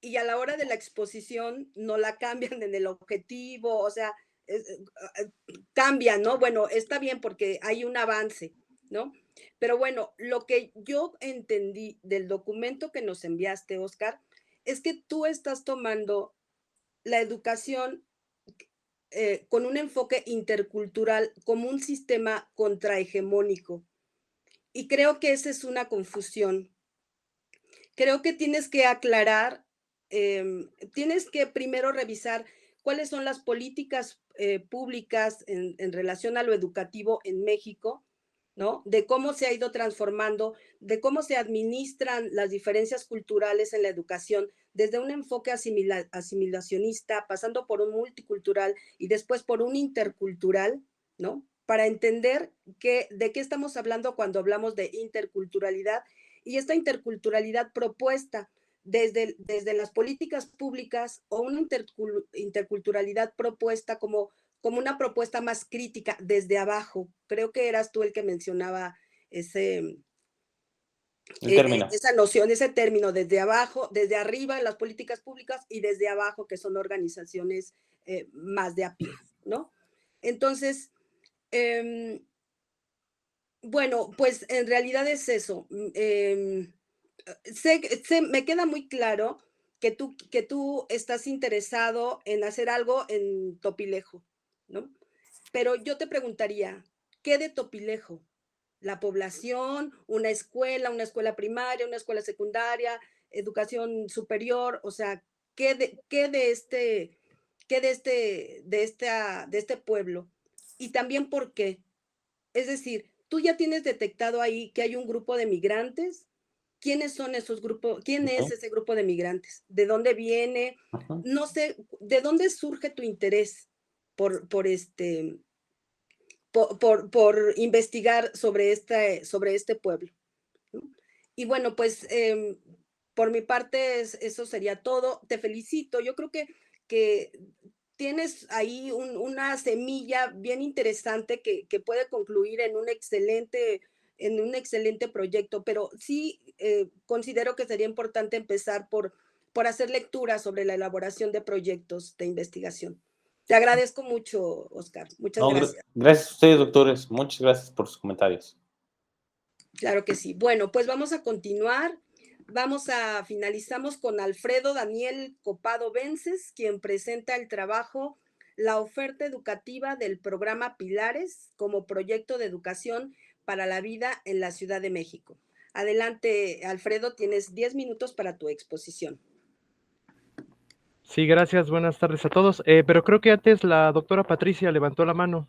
y a la hora de la exposición no la cambian en el objetivo, o sea, cambian, ¿no? Bueno, está bien porque hay un avance, ¿no? Pero bueno, lo que yo entendí del documento que nos enviaste, Oscar, es que tú estás tomando la educación con un enfoque intercultural como un sistema contrahegemónico. Y creo que esa es una confusión. Creo que tienes que aclarar, tienes que primero revisar cuáles son las políticas públicas en relación a lo educativo en México, ¿no? De cómo se ha ido transformando, de cómo se administran las diferencias culturales en la educación, desde un enfoque asimilacionista, pasando por un multicultural y después por un intercultural, ¿no? Para entender de qué estamos hablando cuando hablamos de interculturalidad y esta interculturalidad propuesta desde las políticas públicas o una interculturalidad propuesta como una propuesta más crítica desde abajo. Creo que eras tú el que mencionaba esa noción, ese término, desde abajo, desde arriba en las políticas públicas y desde abajo, que son organizaciones más de a pie, ¿no? Entonces, bueno, pues en realidad es eso. Me queda muy claro que tú estás interesado en hacer algo en Topilejo, ¿no? Pero yo te preguntaría, ¿qué de Topilejo? ¿La población, una escuela primaria, una escuela secundaria, educación superior? O sea, ¿qué de este pueblo? Y también, ¿por qué? Es decir, tú ya tienes detectado ahí que hay un grupo de migrantes. ¿Quiénes son esos grupos? ¿Quién es ese grupo de migrantes? ¿De dónde viene? No sé, ¿de dónde surge tu interés por investigar sobre este pueblo? ¿No? Y bueno, pues por mi parte eso sería todo. Te felicito. Yo creo que tienes ahí una semilla bien interesante que puede concluir en un excelente proyecto, pero sí considero que sería importante empezar por hacer lectura sobre la elaboración de proyectos de investigación. Te agradezco mucho, Oscar. Muchas gracias. Gracias a ustedes, doctores. Muchas gracias por sus comentarios. Claro que sí. Bueno, pues vamos a continuar. Finalizamos con Alfredo Daniel Copado Vences, quien presenta el trabajo La oferta educativa del programa Pilares como proyecto de educación para la vida en la Ciudad de México. Adelante, Alfredo, tienes 10 minutos para tu exposición. Sí, gracias. Buenas tardes a todos. Pero creo que antes la doctora Patricia levantó la mano.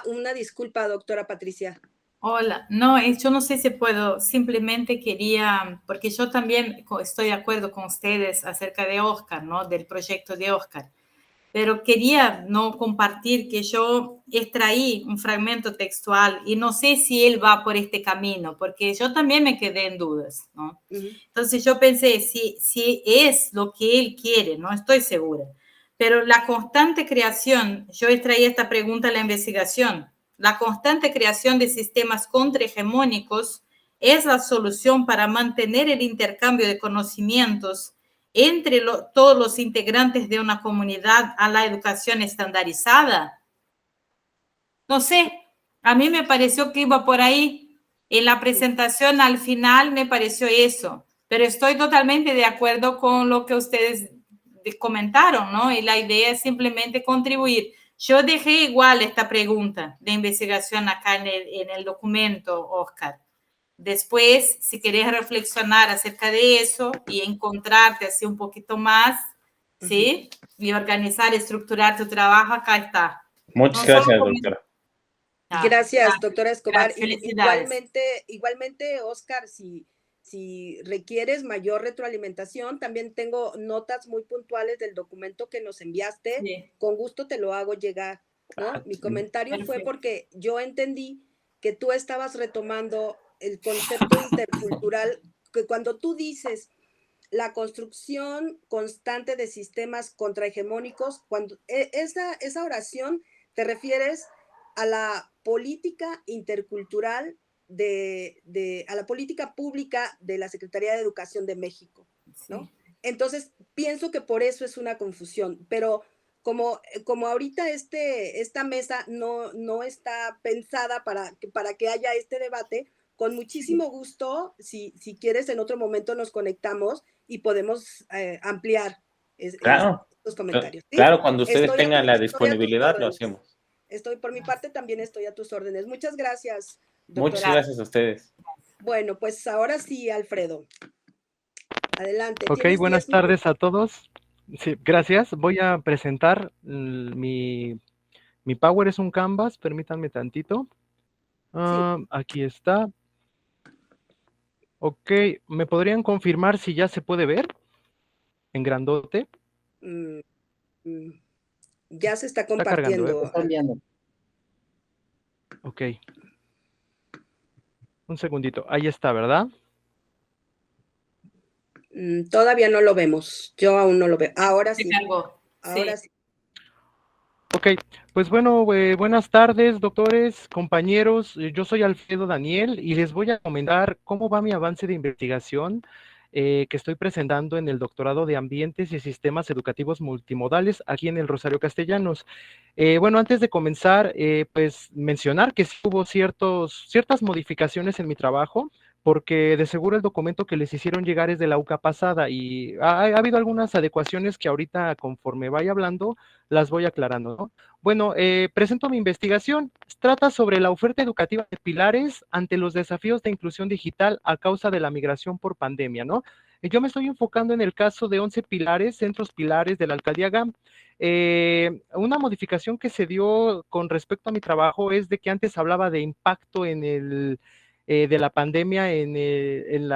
Una disculpa, doctora Patricia. Hola, no, yo no sé si puedo, simplemente quería, porque yo también estoy de acuerdo con ustedes acerca de Oscar, ¿no? Del proyecto de Oscar, pero quería no compartir que yo extraí un fragmento textual y no sé si él va por este camino, porque yo también me quedé en dudas, ¿no? Entonces yo pensé, si es lo que él quiere, no estoy segura, pero la constante creación, yo extraí esta pregunta en la investigación, la constante creación de sistemas contrahegemónicos es la solución para mantener el intercambio de conocimientos entre todos los integrantes de una comunidad a la educación estandarizada. No sé, a mí me pareció que iba por ahí. En la presentación al final me pareció eso, pero estoy totalmente de acuerdo con lo que ustedes comentaron, ¿no? Y la idea es simplemente contribuir. Yo dejé igual esta pregunta de investigación acá en el documento, Oscar. Después, si querés reflexionar acerca de eso y encontrarte así un poquito más, ¿sí? Y organizar, estructurar tu trabajo, acá está. Muchas gracias, doctora. Gracias, doctora Escobar. Felicidades. Igualmente, Oscar, si requieres mayor retroalimentación, también tengo notas muy puntuales del documento que nos enviaste. Sí. Con gusto te lo hago llegar, ¿no? Mi comentario fue porque yo entendí que tú estabas retomando el concepto intercultural, que cuando tú dices la construcción constante de sistemas contrahegemónicos, cuando esa oración te refieres a la política intercultural a la política pública de la Secretaría de Educación de México, ¿no? Sí. Entonces, pienso que por eso es una confusión, pero como ahorita esta mesa no está pensada para que haya este debate, con muchísimo gusto, si quieres, en otro momento nos conectamos y podemos ampliar estos comentarios. ¿Sí? Claro, cuando ustedes tengan la disponibilidad, lo hacemos. Por mi parte, también estoy a tus órdenes. Muchas gracias, doctora. Muchas gracias a ustedes. Bueno, pues ahora sí, Alfredo. Adelante. Ok, buenas tardes a todos. Sí, gracias. Voy a presentar mi Power, es un Canvas, permítanme tantito. Sí. Aquí está. Ok, ¿me podrían confirmar si ya se puede ver en grandote? Ya se está compartiendo. Está enviando. Ok. Un segundito. Ahí está, ¿verdad? Todavía no lo vemos. Yo aún no lo veo. Ahora sí. Ahora sí. Ok, pues bueno, buenas tardes, doctores, compañeros. Yo soy Alfredo Daniel y les voy a comentar cómo va mi avance de investigación que estoy presentando en el doctorado de Ambientes y Sistemas Educativos Multimodales aquí en el Rosario Castellanos. Bueno, antes de comenzar, pues mencionar que sí hubo ciertas modificaciones en mi trabajo, porque de seguro el documento que les hicieron llegar es de la UCA pasada y ha habido algunas adecuaciones que ahorita conforme vaya hablando las voy aclarando, ¿no? Bueno, presento mi investigación. Trata sobre la oferta educativa de Pilares ante los desafíos de inclusión digital a causa de la migración por pandemia, ¿no? Yo me estoy enfocando en el caso de 11 pilares, centros pilares de la alcaldía GAM. Una modificación que se dio con respecto a mi trabajo es de que antes hablaba de impacto de la pandemia en el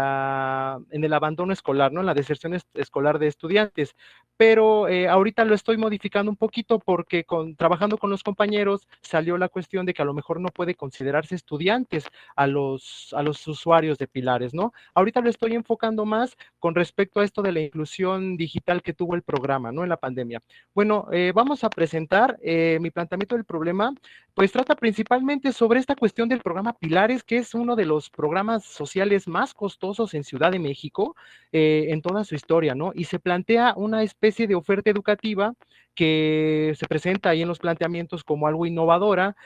abandono escolar, ¿no? En la deserción escolar de estudiantes. Pero ahorita lo estoy modificando un poquito porque trabajando con los compañeros salió la cuestión de que a lo mejor no puede considerarse estudiantes a los usuarios de Pilares, ¿no? Ahorita lo estoy enfocando más con respecto a esto de la inclusión digital que tuvo el programa, ¿no? En la pandemia. Bueno, vamos a presentar mi planteamiento del problema, pues trata principalmente sobre esta cuestión del programa Pilares, que es uno de los programas sociales más costosos en Ciudad de México en toda su historia, ¿no? Y se plantea una especie de oferta educativa que se presenta ahí en los planteamientos como algo innovadora,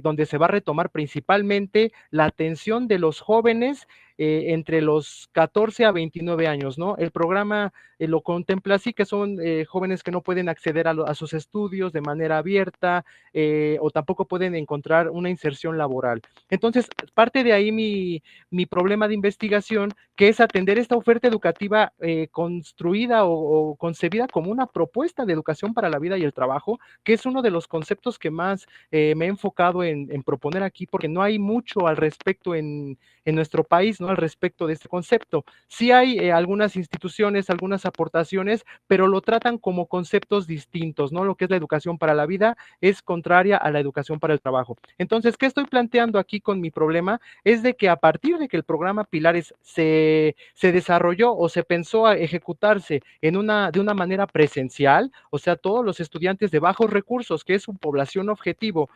donde se va a retomar principalmente la atención de los jóvenes entre los 14 a 29 años, ¿no? El programa lo contempla así, que son jóvenes que no pueden acceder a sus estudios de manera abierta o tampoco pueden encontrar una inserción laboral. Entonces, parte de ahí mi problema de investigación, que es atender esta oferta educativa construida o concebida como una propuesta de educación para la vida y el trabajo, que es uno de los conceptos que más me he enfocado en proponer aquí, porque no hay mucho al respecto en nuestro país, ¿no? Al respecto de este concepto. Sí hay algunas instituciones, algunas aportaciones, pero lo tratan como conceptos distintos, ¿no? Lo que es la educación para la vida es contraria a la educación para el trabajo. Entonces, ¿qué estoy planteando aquí con mi problema? Es de que a partir de que el programa Pilares se desarrolló o se pensó a ejecutarse de una manera presencial, o sea, todos los estudiantes de bajos recursos, que es su población objetivo,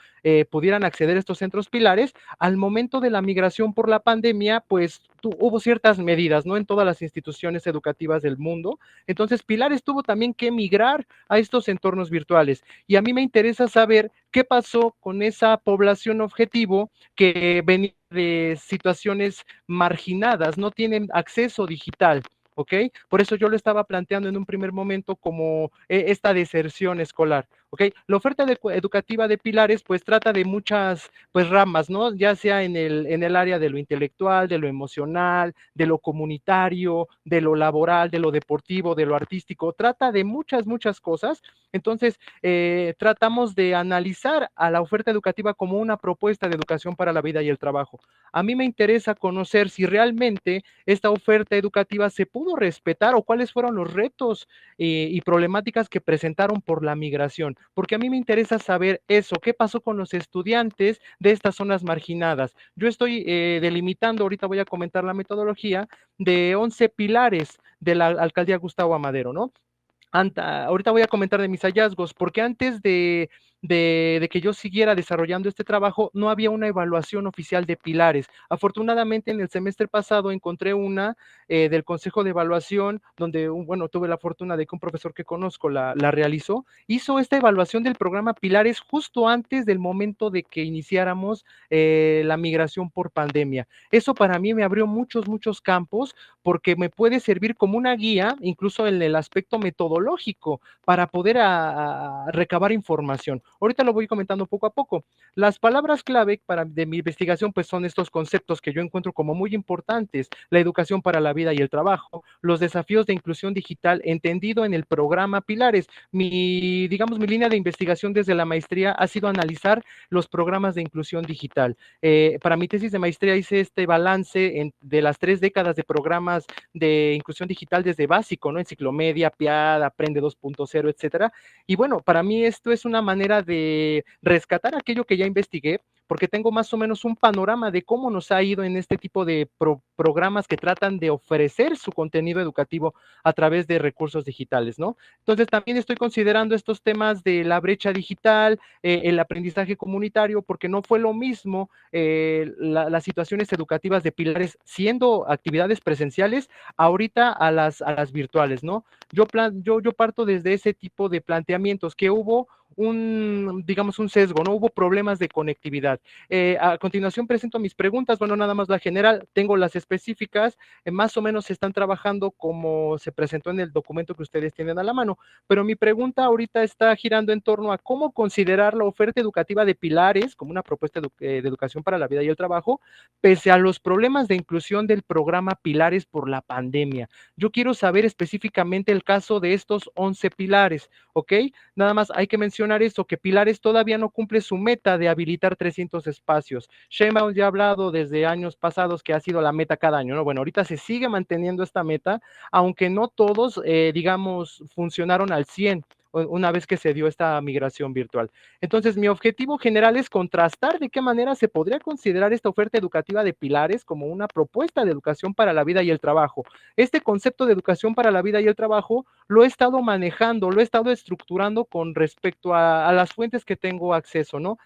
pudieran acceder a estos centros Pilares, al momento de la migración por la pandemia, pues hubo ciertas medidas, ¿no? En todas las instituciones educativas del mundo. Entonces, Pilares tuvo también que migrar a estos entornos virtuales. Y a mí me interesa saber qué pasó con esa población objetivo que venía de situaciones marginadas, no tienen acceso digital ¿ok? Por eso yo lo estaba planteando en un primer momento como esta deserción escolar, ¿ok? La oferta educativa de Pilares pues trata de muchas pues ramas, ¿no? Ya sea en el área de lo intelectual, de lo emocional, de lo comunitario, de lo laboral, de lo deportivo, de lo artístico, trata de muchas cosas. Entonces, tratamos de analizar a la oferta educativa como una propuesta de educación para la vida y el trabajo. A mí me interesa conocer si realmente esta oferta educativa se pudo respetar o cuáles fueron los retos y problemáticas que presentaron por la migración, porque a mí me interesa saber eso, qué pasó con los estudiantes de estas zonas marginadas. Yo estoy delimitando, ahorita voy a comentar la metodología, de 11 pilares de la alcaldía Gustavo Amadero, ¿no? Ahorita voy a comentar de mis hallazgos, porque antes de que yo siguiera desarrollando este trabajo, no había una evaluación oficial de pilares. Afortunadamente, en el semestre pasado encontré una del Consejo de Evaluación, donde, bueno, tuve la fortuna de que un profesor que conozco la realizó, hizo esta evaluación del programa Pilares justo antes del momento de que iniciáramos la migración por pandemia. Eso para mí me abrió muchos campos, porque me puede servir como una guía, incluso en el aspecto metodológico, para poder recabar información. Ahorita lo voy comentando poco a poco. Las palabras clave de mi investigación pues son estos conceptos que yo encuentro como muy importantes: la educación para la vida y el trabajo, los desafíos de inclusión digital entendido en el programa Pilares. Mi línea de investigación desde la maestría ha sido analizar los programas de inclusión digital. Para mi tesis de maestría hice este balance de las 3 décadas de programas de inclusión digital desde básico, ¿no? Enciclomedia, PIAD, Aprende 2.0, etcétera. Y bueno, para mí esto es una manera de rescatar aquello que ya investigué, porque tengo más o menos un panorama de cómo nos ha ido en este tipo de programas que tratan de ofrecer su contenido educativo a través de recursos digitales, ¿no? Entonces también estoy considerando estos temas de la brecha digital, el aprendizaje comunitario, porque no fue lo mismo las situaciones educativas de Pilares siendo actividades presenciales ahorita a las virtuales, ¿no? Yo parto desde ese tipo de planteamientos, que hubo un sesgo, ¿no? Hubo problemas de conectividad. A continuación presento mis preguntas, bueno, nada más la general, tengo las específicas, más o menos se están trabajando como se presentó en el documento que ustedes tienen a la mano, pero mi pregunta ahorita está girando en torno a cómo considerar la oferta educativa de Pilares como una propuesta de educación para la vida y el trabajo, pese a los problemas de inclusión del programa Pilares por la pandemia. Yo quiero saber específicamente el caso de estos 11 pilares, ¿ok? Nada más hay que mencionar esto, que Pilares todavía no cumple su meta de habilitar 300 espacios. Sheinbaum ya ha hablado desde años pasados que ha sido la meta cada año, ¿no? Bueno, ahorita se sigue manteniendo esta meta, aunque no todos, funcionaron al 100 una vez que se dio esta migración virtual. Entonces, mi objetivo general es contrastar de qué manera se podría considerar esta oferta educativa de Pilares como una propuesta de educación para la vida y el trabajo. Este concepto de educación para la vida y el trabajo lo he estado manejando, lo he estado estructurando con respecto a las fuentes que tengo acceso, ¿no?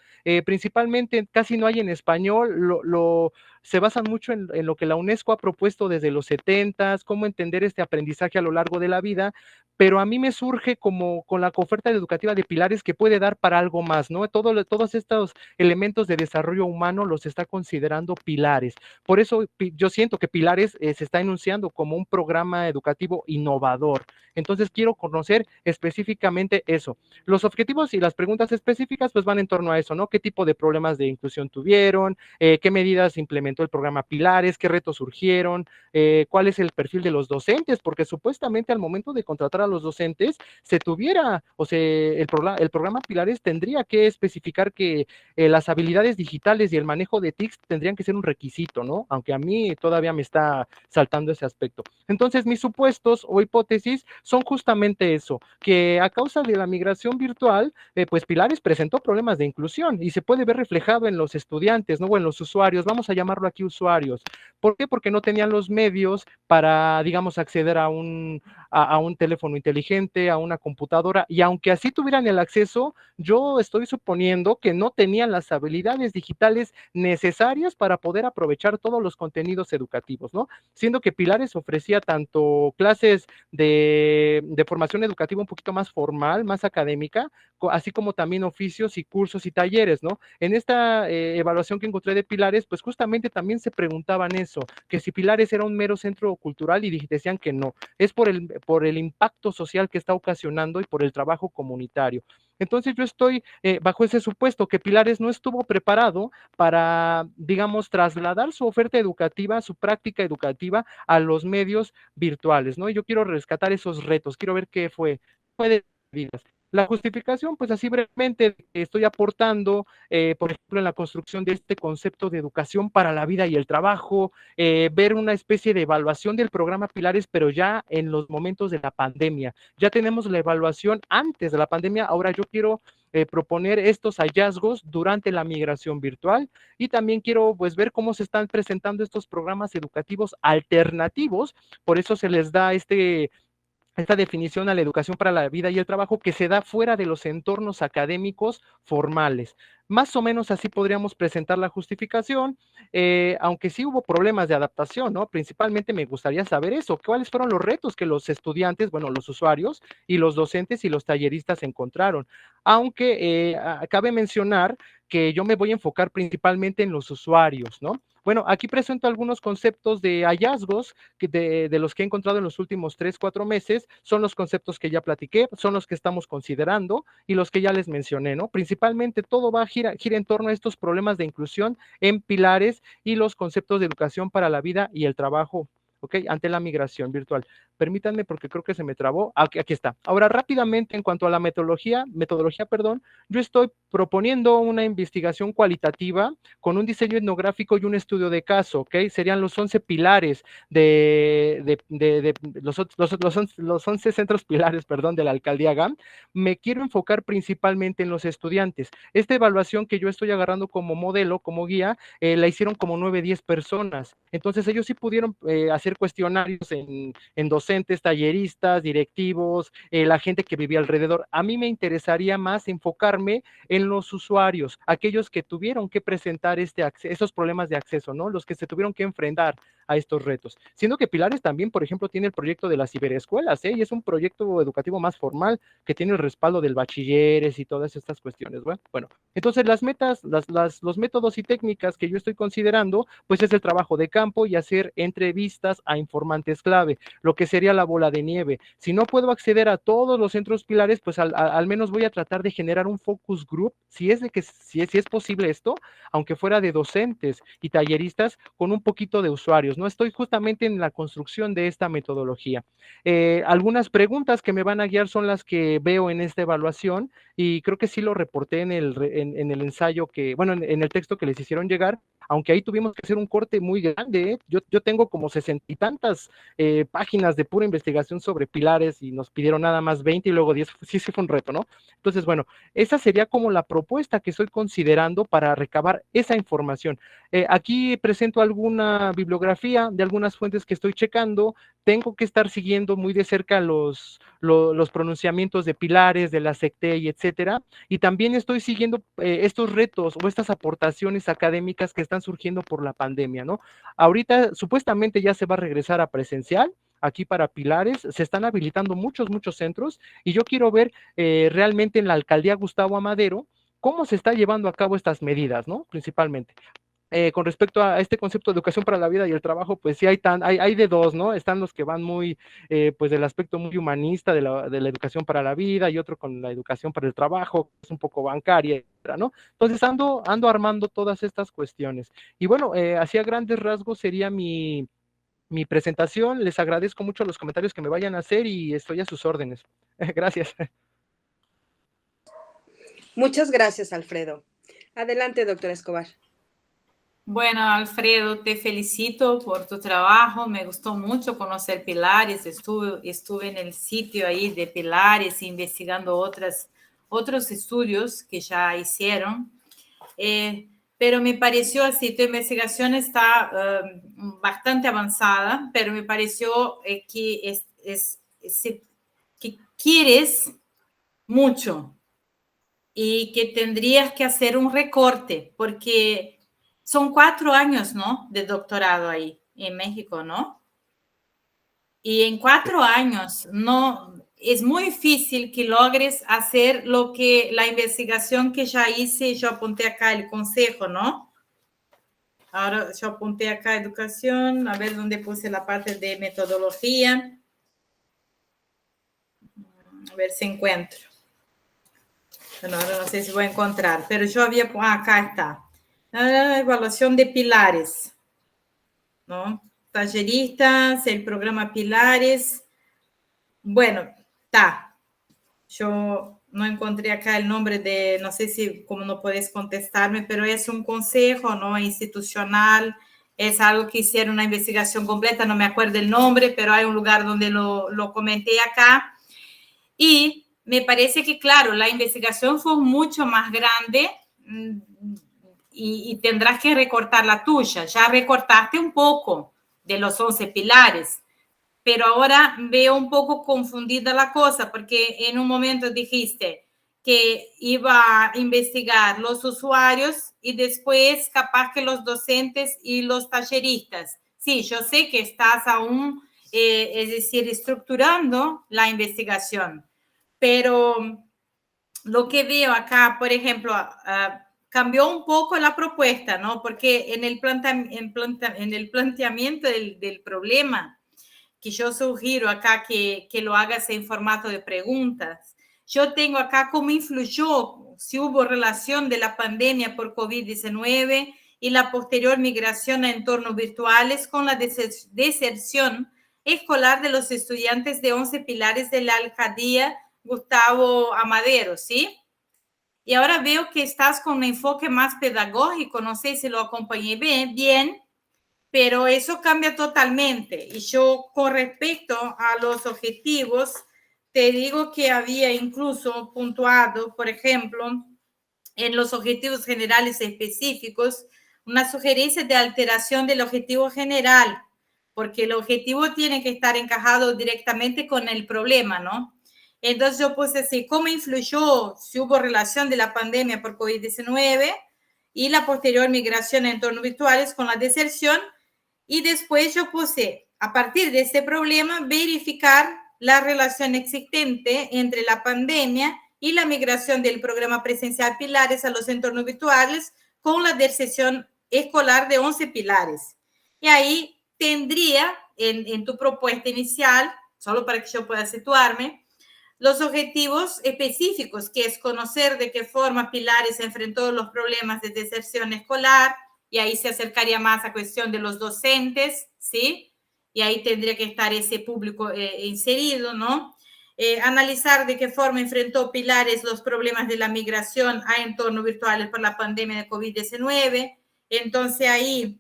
Principalmente casi no hay en español, se basan mucho en lo que la UNESCO ha propuesto desde los 70s, cómo entender este aprendizaje a lo largo de la vida, pero a mí me surge como con la oferta educativa de Pilares que puede dar para algo más, ¿no? Todos estos elementos de desarrollo humano los está considerando Pilares. Por eso yo siento que Pilares se está enunciando como un programa educativo innovador. Entonces quiero conocer específicamente eso. Los objetivos y las preguntas específicas pues van en torno a eso, ¿no? ¿Qué tipo de problemas de inclusión tuvieron? ¿Qué medidas implementó el programa Pilares? ¿Qué retos surgieron? ¿Cuál es el perfil de los docentes? Porque supuestamente al momento de contratar a los docentes se tuviera, el programa Pilares tendría que especificar que las habilidades digitales y el manejo de TICs tendrían que ser un requisito, ¿no? Aunque a mí todavía me está saltando ese aspecto. Entonces, mis supuestos o hipótesis son justamente eso, que a causa de la migración virtual, pues Pilares presentó problemas de inclusión y se puede ver reflejado en los estudiantes, ¿no? O en los usuarios, vamos a llamarlo aquí usuarios. ¿Por qué? Porque no tenían los medios para, acceder a un teléfono inteligente, a una computadora, y aunque así tuvieran el acceso, yo estoy suponiendo que no tenían las habilidades digitales necesarias para poder aprovechar todos los contenidos educativos, ¿no? Siendo que Pilares ofrecía tanto clases de formación educativa un poquito más formal, más académica, así como también oficios y cursos y talleres, ¿no? En esta evaluación que encontré de Pilares, pues justamente también se preguntaban eso, que si Pilares era un mero centro cultural y decían que no, es por el impacto social que está ocasionando y por el trabajo comunitario. Entonces yo estoy bajo ese supuesto que Pilares no estuvo preparado para, digamos, trasladar su oferta educativa, su práctica educativa a los medios virtuales, ¿no? Y yo quiero rescatar esos retos, quiero ver qué fue de vidas. La justificación, pues así brevemente, estoy aportando, por ejemplo, en la construcción de este concepto de educación para la vida y el trabajo, ver una especie de evaluación del programa Pilares, pero ya en los momentos de la pandemia. Ya tenemos la evaluación antes de la pandemia, ahora yo quiero proponer estos hallazgos durante la migración virtual y también quiero pues ver cómo se están presentando estos programas educativos alternativos, por eso se les da esta definición a la educación para la vida y el trabajo que se da fuera de los entornos académicos formales. Más o menos así podríamos presentar la justificación, aunque sí hubo problemas de adaptación, ¿no? Principalmente me gustaría saber eso, cuáles fueron los retos que los estudiantes, bueno, los usuarios y los docentes y los talleristas encontraron. Aunque cabe mencionar que yo me voy a enfocar principalmente en los usuarios, ¿no? Bueno, aquí presento algunos conceptos de hallazgos de los que he encontrado en los últimos 3, 4 meses, son los conceptos que ya platiqué, son los que estamos considerando y los que ya les mencioné, ¿no? Principalmente todo gira en torno a estos problemas de inclusión en pilares y los conceptos de educación para la vida y el trabajo, ¿ok? Ante la migración virtual. Permítanme porque creo que se me trabó. Aquí está. Ahora, rápidamente, en cuanto a la metodología, yo estoy proponiendo una investigación cualitativa con un diseño etnográfico y un estudio de caso, ¿ok? Serían los 11 pilares los 11 centros pilares, perdón, de la alcaldía GAM. Me quiero enfocar principalmente en los estudiantes. Esta evaluación que yo estoy agarrando como modelo, como guía, la hicieron como 9, 10 personas. Entonces ellos sí pudieron hacer cuestionarios en docentes, talleristas, directivos, la gente que vivía alrededor. A mí me interesaría más enfocarme en los usuarios, aquellos que tuvieron que presentar esos problemas de acceso, ¿no? Los que se tuvieron que enfrentar a estos retos. Siendo que Pilares también, por ejemplo, tiene el proyecto de las ciberescuelas, y es un proyecto educativo más formal que tiene el respaldo del bachilleres y todas estas cuestiones. Bueno, entonces las metas, los métodos y técnicas que yo estoy considerando, pues es el trabajo de campo y hacer entrevistas a informantes clave, lo que sería la bola de nieve. Si no puedo acceder a todos los centros Pilares, pues al menos voy a tratar de generar un focus group, si es posible esto, aunque fuera de docentes y talleristas, con un poquito de usuarios, ¿no? Estoy justamente en la construcción de esta metodología. Algunas preguntas que me van a guiar son las que veo en esta evaluación y creo que sí lo reporté en el ensayo en el texto que les hicieron llegar, aunque ahí tuvimos que hacer un corte muy grande, ¿eh? Yo tengo como 60 y tantas páginas de pura investigación sobre pilares y nos pidieron nada más 20 y luego 10, sí fue un reto, ¿no? Entonces, bueno, esa sería como la propuesta que estoy considerando para recabar esa información. Aquí presento alguna bibliografía de algunas fuentes que estoy checando, tengo que estar siguiendo muy de cerca los pronunciamientos de pilares, de la SECTEI, etcétera, y también estoy siguiendo estos retos o estas aportaciones académicas que están surgiendo por la pandemia, ¿no? Ahorita supuestamente ya se va a regresar a presencial, aquí para Pilares, se están habilitando muchos centros y yo quiero ver realmente en la alcaldía Gustavo Amadero cómo se está llevando a cabo estas medidas, ¿no? Principalmente. Con respecto a este concepto de educación para la vida y el trabajo, pues sí hay de dos, ¿no? Están los que van muy, pues del aspecto muy humanista de la educación para la vida y otro con la educación para el trabajo, que es un poco bancaria, etcétera, ¿no? Entonces ando armando todas estas cuestiones. Y bueno, así a grandes rasgos sería mi presentación. Les agradezco mucho los comentarios que me vayan a hacer y estoy a sus órdenes. Gracias. Muchas gracias, Alfredo. Adelante, doctora Escobar. Bueno, Alfredo, te felicito por tu trabajo. Me gustó mucho conocer Pilares. Estuve en el sitio ahí de Pilares investigando otros estudios que ya hicieron. Pero me pareció así, tu investigación está bastante avanzada, pero me pareció que quieres mucho y que tendrías que hacer un recorte, porque son 4 años, ¿no? De doctorado ahí en México, ¿no? Y en 4 años no es muy difícil que logres hacer lo que la investigación que ya hice, yo apunté acá el consejo, ¿no? Ahora yo apunté acá educación, a ver dónde puse la parte de metodología. A ver si encuentro. Bueno, ahora no sé si voy a encontrar, pero yo había... acá está. Evaluación de pilares, ¿no? Talleristas, el programa Pilares. Bueno, está. Yo no encontré acá el nombre de, no sé si, como no podés contestarme, pero es un consejo, ¿no? Institucional, es algo que hicieron una investigación completa, no me acuerdo el nombre, pero hay un lugar donde lo comenté acá. Y me parece que, claro, la investigación fue mucho más grande y tendrás que recortar la tuya. Ya recortaste un poco de los 11 pilares, pero ahora veo un poco confundida la cosa, porque en un momento dijiste que iba a investigar los usuarios y después capaz que los docentes y los talleristas. Sí, yo sé que estás aún, es decir, estructurando la investigación, pero lo que veo acá, por ejemplo, cambió un poco la propuesta, ¿no? Porque en el planteamiento del problema, que yo sugiero acá que lo hagas en formato de preguntas. Yo tengo acá cómo influyó, si hubo relación de la pandemia por COVID-19 y la posterior migración a entornos virtuales con la deserción escolar de los estudiantes de 11 pilares de la alcaldía Gustavo Amadero, ¿sí? Y ahora veo que estás con un enfoque más pedagógico, no sé si lo acompañé bien, pero eso cambia totalmente. Y yo, con respecto a los objetivos, te digo que había incluso puntuado, por ejemplo, en los objetivos generales específicos, una sugerencia de alteración del objetivo general, porque el objetivo tiene que estar encajado directamente con el problema, ¿no? Entonces yo puse así, ¿cómo influyó, si hubo relación de la pandemia por COVID-19 y la posterior migración a entornos virtuales con la deserción? Y después yo puse, a partir de este problema, verificar la relación existente entre la pandemia y la migración del programa presencial Pilares a los entornos virtuales con la deserción escolar de 11 pilares. Y ahí tendría en tu propuesta inicial, solo para que yo pueda situarme, los objetivos específicos, que es conocer de qué forma Pilares enfrentó los problemas de deserción escolar, y ahí se acercaría más a cuestión de los docentes, ¿sí? Y ahí tendría que estar ese público inserido, ¿no? Analizar de qué forma enfrentó Pilares los problemas de la migración a entornos virtuales por la pandemia de COVID-19. Entonces ahí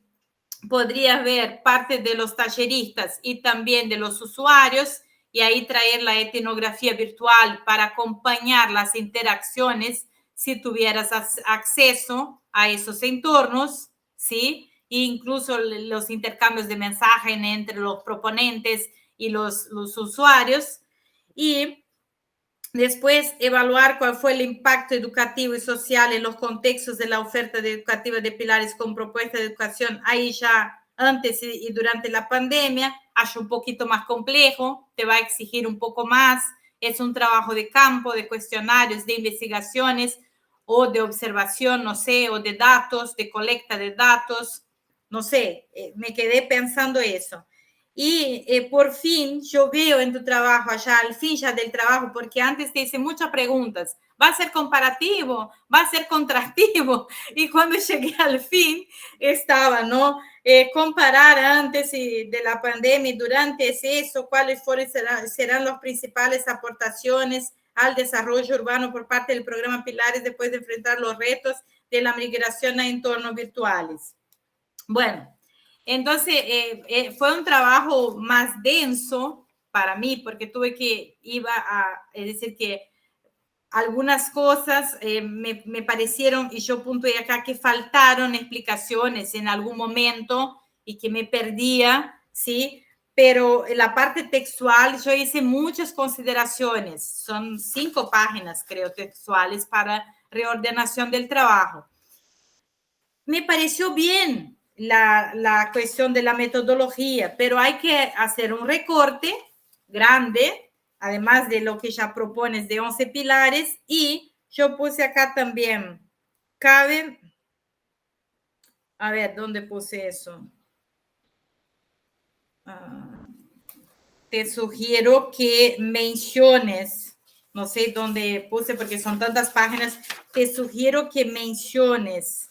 podría ver parte de los talleristas y también de los usuarios, y ahí traer la etnografía virtual para acompañar las interacciones si tuvieras acceso a esos entornos, ¿sí? E incluso los intercambios de mensajes entre los proponentes y los usuarios. Y después, evaluar cuál fue el impacto educativo y social en los contextos de la oferta educativa de Pilares con propuesta de educación, ahí ya antes y durante la pandemia, hace un poquito más complejo, te va a exigir un poco más, es un trabajo de campo, de cuestionarios, de investigaciones o de observación, no sé, o de datos, de colecta de datos, no sé, me quedé pensando eso. Y por fin yo veo en tu trabajo, allá al fin ya del trabajo, porque antes te hice muchas preguntas, ¿va a ser comparativo? ¿Va a ser contractivo? Y cuando llegué al fin estaba, ¿no? Comparar antes de la pandemia y durante eso, cuáles serán las principales aportaciones al desarrollo urbano por parte del programa Pilares después de enfrentar los retos de la migración a entornos virtuales. Bueno, entonces fue un trabajo más denso para mí porque es decir, que algunas cosas me parecieron, y yo puntué acá, que faltaron explicaciones en algún momento y que me perdía, ¿sí? Pero en la parte textual yo hice muchas consideraciones, son 5 páginas, creo, textuales para reordenación del trabajo. Me pareció bien la cuestión de la metodología, pero hay que hacer un recorte grande, además de lo que ya propones de 11 pilares, y yo puse acá también, cabe A ver, ¿dónde puse eso? Te sugiero que menciones, no sé dónde puse porque son tantas páginas, te sugiero que menciones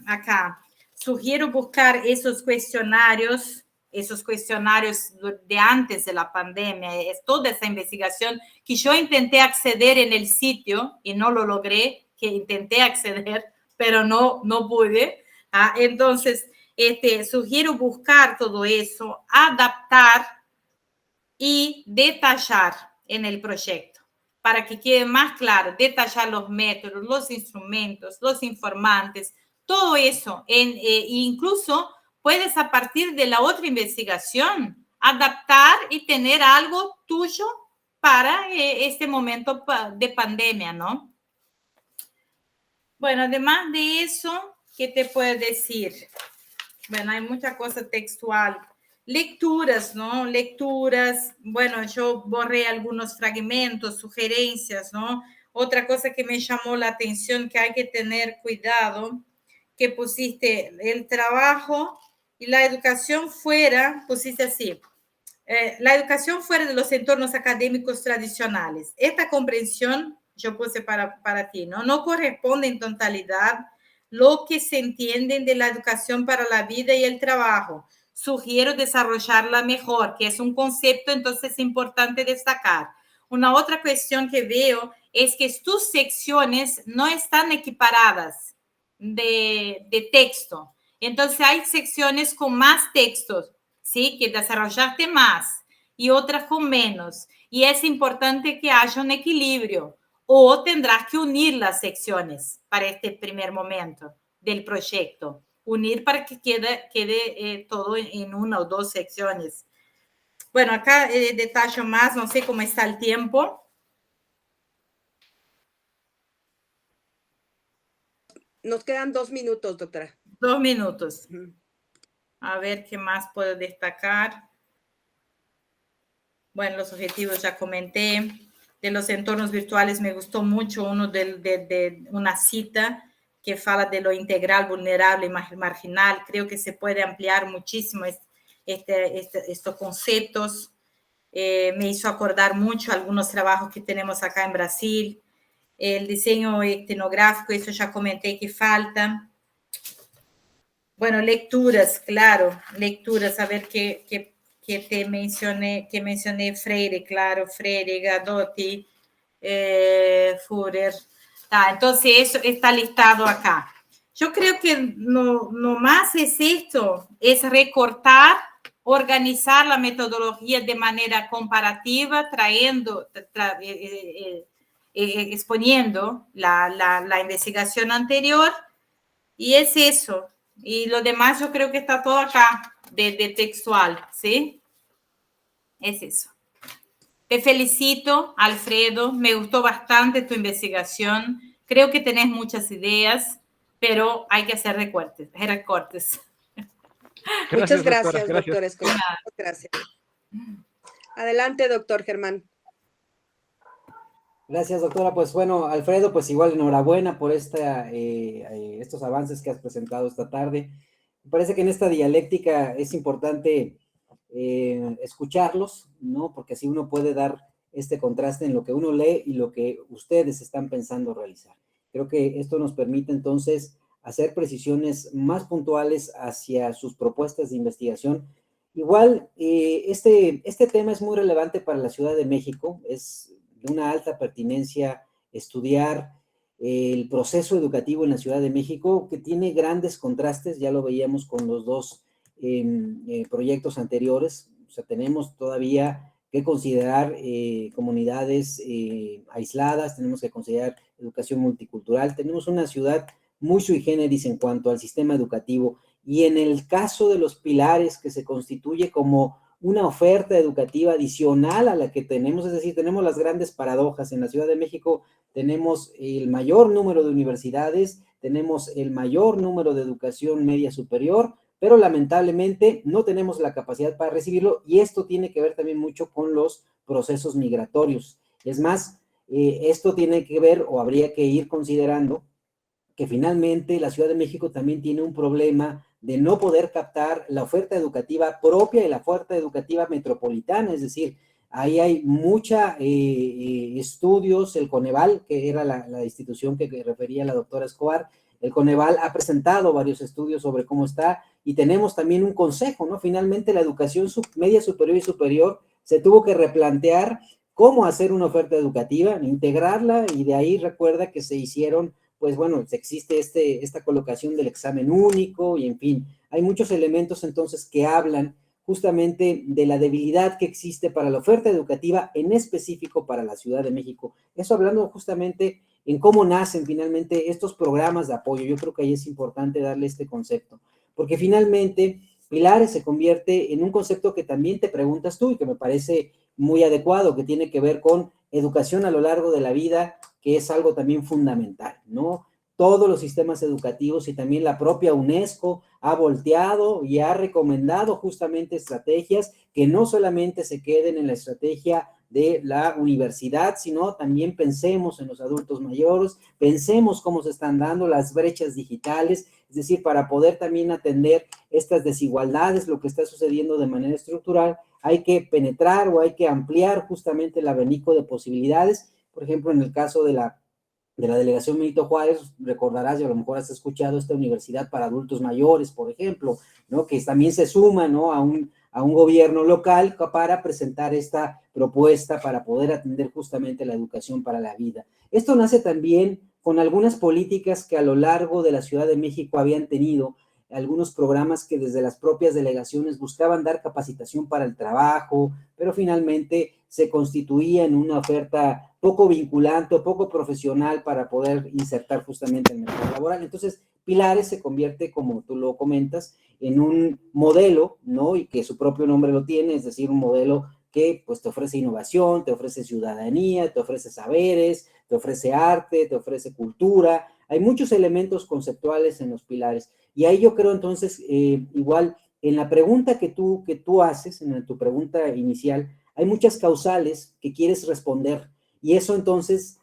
acá. Sugiero buscar esos cuestionarios de antes de la pandemia, es toda esa investigación que yo intenté acceder en el sitio y no lo logré, que intenté acceder, pero no pude. Entonces, sugiero buscar todo eso, adaptar y detallar en el proyecto para que quede más claro, detallar los métodos, los instrumentos, los informantes, todo eso. Incluso puedes a partir de la otra investigación adaptar y tener algo tuyo para este momento de pandemia, ¿no? Bueno, además de eso, ¿qué te puedo decir? Bueno, hay mucha cosa textual. Lecturas, ¿no? Lecturas. Bueno, yo borré algunos fragmentos, sugerencias, ¿no? Otra cosa que me llamó la atención, que hay que tener cuidado, que pusiste el trabajo y la educación fuera, pusiste así, la educación fuera de los entornos académicos tradicionales. Esta comprensión, yo puse para ti, ¿no? No corresponde en totalidad lo que se entiende de la educación para la vida y el trabajo. Sugiero desarrollarla mejor, que es un concepto entonces importante destacar. Una otra cuestión que veo es que tus secciones no están equiparadas de texto. Entonces hay secciones con más textos, ¿sí? Que desarrollaste más y otras con menos. Y es importante que haya un equilibrio. O tendrás que unir las secciones para este primer momento del proyecto. Unir para que quede todo en una o dos secciones. Bueno, acá detallo más, no sé cómo está el tiempo. Nos quedan 2 minutos, doctora. 2 minutos. A ver qué más puedo destacar. Bueno, los objetivos ya comenté. De los entornos virtuales me gustó mucho uno de una cita que fala de lo integral, vulnerable y marginal. Creo que se puede ampliar muchísimo estos conceptos. Me hizo acordar mucho algunos trabajos que tenemos acá en Brasil. El diseño etnográfico, eso ya comenté que falta. Bueno, lecturas, claro, lecturas, a ver qué te mencioné Freire, claro, Freire, Gadotti, Führer. Entonces, eso está listado acá. Yo creo que no más es esto, es recortar, organizar la metodología de manera comparativa, exponiendo la investigación anterior, y es eso. Y lo demás yo creo que está todo acá, de textual, ¿sí? Es eso. Te felicito, Alfredo. Me gustó bastante tu investigación. Creo que tenés muchas ideas, pero hay que hacer recortes. Muchas gracias, doctor Escobar. Gracias. Adelante, doctor Germán. Gracias, doctora. Pues bueno, Alfredo, pues igual enhorabuena por estos avances que has presentado esta tarde. Me parece que en esta dialéctica es importante escucharlos, ¿no? Porque así uno puede dar este contraste en lo que uno lee y lo que ustedes están pensando realizar. Creo que esto nos permite entonces hacer precisiones más puntuales hacia sus propuestas de investigación. Igual, este tema es muy relevante para la Ciudad de México, es de una alta pertinencia estudiar el proceso educativo en la Ciudad de México, que tiene grandes contrastes, ya lo veíamos con los dos proyectos anteriores. O sea, tenemos todavía que considerar comunidades aisladas, tenemos que considerar educación multicultural, tenemos una ciudad muy sui generis en cuanto al sistema educativo, y en el caso de los pilares que se constituye como una oferta educativa adicional a la que tenemos, es decir, tenemos las grandes paradojas. En la Ciudad de México tenemos el mayor número de universidades, tenemos el mayor número de educación media superior, pero lamentablemente no tenemos la capacidad para recibirlo, y esto tiene que ver también mucho con los procesos migratorios. Es más, esto tiene que ver, o habría que ir considerando, que finalmente la Ciudad de México también tiene un problema de no poder captar la oferta educativa propia y la oferta educativa metropolitana, es decir, ahí hay mucha estudios, el Coneval, que era la institución que refería la doctora Escobar, el Coneval ha presentado varios estudios sobre cómo está, y tenemos también un consejo, ¿no? Finalmente la educación media superior y superior se tuvo que replantear cómo hacer una oferta educativa, integrarla, y de ahí recuerda que se hicieron, pues bueno, existe esta colocación del examen único, y en fin, hay muchos elementos entonces que hablan justamente de la debilidad que existe para la oferta educativa, en específico para la Ciudad de México. Eso hablando justamente en cómo nacen finalmente estos programas de apoyo. Yo creo que ahí es importante darle este concepto, porque finalmente Pilares se convierte en un concepto que también te preguntas tú y que me parece muy adecuado, que tiene que ver con educación a lo largo de la vida, que es algo también fundamental, ¿no? Todos los sistemas educativos y también la propia UNESCO ha volteado y ha recomendado justamente estrategias que no solamente se queden en la estrategia de la universidad, sino también pensemos en los adultos mayores, pensemos cómo se están dando las brechas digitales, es decir, para poder también atender estas desigualdades, lo que está sucediendo de manera estructural, hay que penetrar o hay que ampliar justamente el abanico de posibilidades. Por ejemplo, en el caso de la delegación Benito Juárez, recordarás, y a lo mejor has escuchado esta universidad para adultos mayores, por ejemplo, ¿no? Que también se suma, ¿no? a un gobierno local para presentar esta propuesta para poder atender justamente la educación para la vida. Esto nace también con algunas políticas que a lo largo de la Ciudad de México habían tenido, algunos programas que desde las propias delegaciones buscaban dar capacitación para el trabajo, pero finalmente se constituía en una oferta poco vinculante o poco profesional para poder insertar justamente el mercado laboral. Entonces, Pilares se convierte, como tú lo comentas, en un modelo, ¿no? Y que su propio nombre lo tiene, es decir, un modelo que pues te ofrece innovación, te ofrece ciudadanía, te ofrece saberes, te ofrece arte, te ofrece cultura. Hay muchos elementos conceptuales en los pilares. Y ahí yo creo entonces, igual, en la pregunta que tú haces, en tu pregunta inicial, hay muchas causales que quieres responder, y eso entonces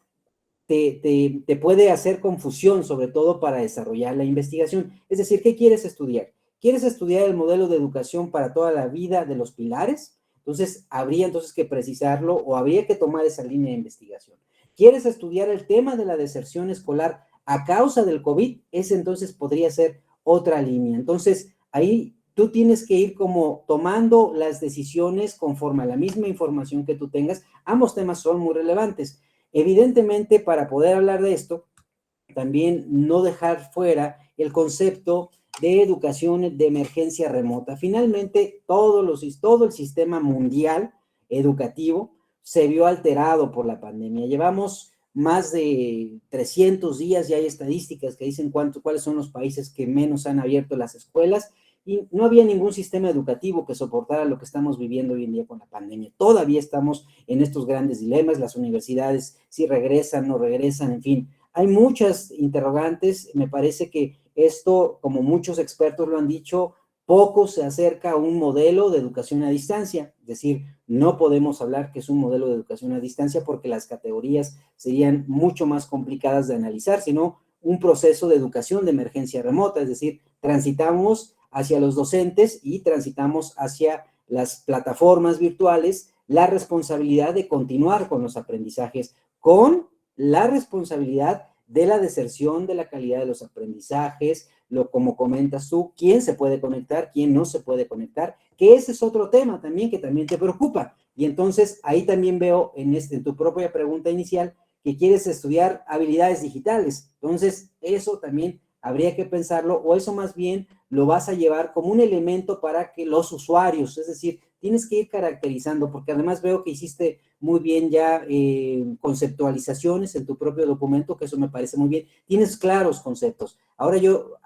te puede hacer confusión, sobre todo para desarrollar la investigación. Es decir, ¿qué quieres estudiar? ¿Quieres estudiar el modelo de educación para toda la vida de los pilares? Entonces, habría entonces que precisarlo, o habría que tomar esa línea de investigación. ¿Quieres estudiar el tema de la deserción escolar a causa del COVID? Ese entonces podría ser otra línea. Entonces, ahí tú tienes que ir como tomando las decisiones conforme a la misma información que tú tengas. Ambos temas son muy relevantes. Evidentemente, para poder hablar de esto, también no dejar fuera el concepto de educación de emergencia remota. Finalmente, todo el sistema mundial educativo se vio alterado por la pandemia. Llevamos más de 300 días, y hay estadísticas que dicen cuáles son los países que menos han abierto las escuelas, y no había ningún sistema educativo que soportara lo que estamos viviendo hoy en día con la pandemia. Todavía estamos en estos grandes dilemas, las universidades si regresan, no regresan, en fin. Hay muchas interrogantes. Me parece que esto, como muchos expertos lo han dicho, poco se acerca a un modelo de educación a distancia. Es decir, no podemos hablar que es un modelo de educación a distancia porque las categorías serían mucho más complicadas de analizar, sino un proceso de educación de emergencia remota. Es decir, transitamos hacia los docentes y transitamos hacia las plataformas virtuales la responsabilidad de continuar con los aprendizajes, con la responsabilidad de la deserción de la calidad de los aprendizajes, como comentas tú, quién se puede conectar, quién no se puede conectar, que ese es otro tema también que también te preocupa. Y entonces ahí también veo en tu propia pregunta inicial que quieres estudiar habilidades digitales. Entonces eso también habría que pensarlo, o eso más bien lo vas a llevar como un elemento para que los usuarios, es decir, tienes que ir caracterizando, porque además veo que hiciste muy bien ya conceptualizaciones en tu propio documento, que eso me parece muy bien. Tienes claros conceptos. Ahora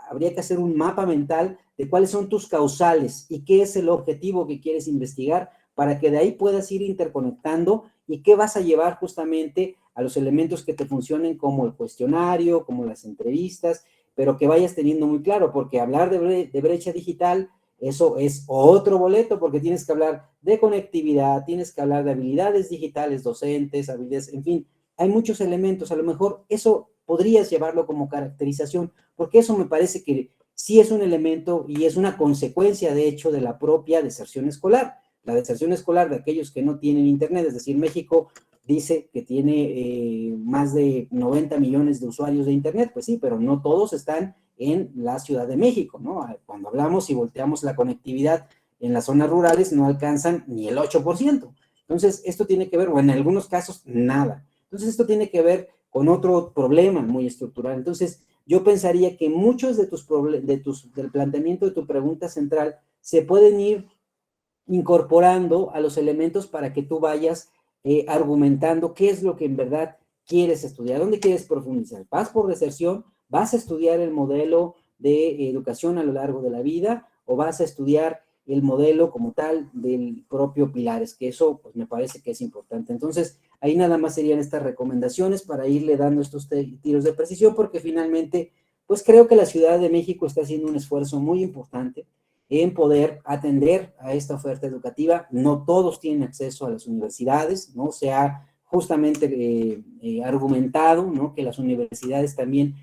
habría que hacer un mapa mental de cuáles son tus causales y qué es el objetivo que quieres investigar, para que de ahí puedas ir interconectando y qué vas a llevar justamente a los elementos que te funcionen, como el cuestionario, como las entrevistas, pero que vayas teniendo muy claro, porque hablar de brecha digital, eso es otro boleto, porque tienes que hablar de conectividad, tienes que hablar de habilidades digitales docentes, habilidades, en fin, hay muchos elementos. A lo mejor eso podrías llevarlo como caracterización, porque eso me parece que sí es un elemento y es una consecuencia, de hecho, de la propia deserción escolar. La deserción escolar de aquellos que no tienen internet, es decir, México dice que tiene más de 90 millones de usuarios de internet, pues sí, pero no todos están en la Ciudad de México, ¿no? Cuando hablamos y volteamos la conectividad en las zonas rurales, no alcanzan ni el 8%. Entonces, esto tiene que ver, o en algunos casos, nada. Entonces, esto tiene que ver con otro problema muy estructural. Entonces, yo pensaría que muchos del planteamiento de tu pregunta central se pueden ir incorporando a los elementos para que tú vayas argumentando qué es lo que en verdad quieres estudiar, dónde quieres profundizar. ¿Vas por deserción? ¿Vas a estudiar el modelo de educación a lo largo de la vida? ¿O vas a estudiar el modelo como tal del propio Pilares? Que eso pues me parece que es importante. Entonces, ahí nada más serían estas recomendaciones para irle dando estos tiros de precisión, porque finalmente, pues creo que la Ciudad de México está haciendo un esfuerzo muy importante en poder atender a esta oferta educativa. No todos tienen acceso a las universidades, ¿no? Se ha justamente argumentado, ¿no? Que las universidades también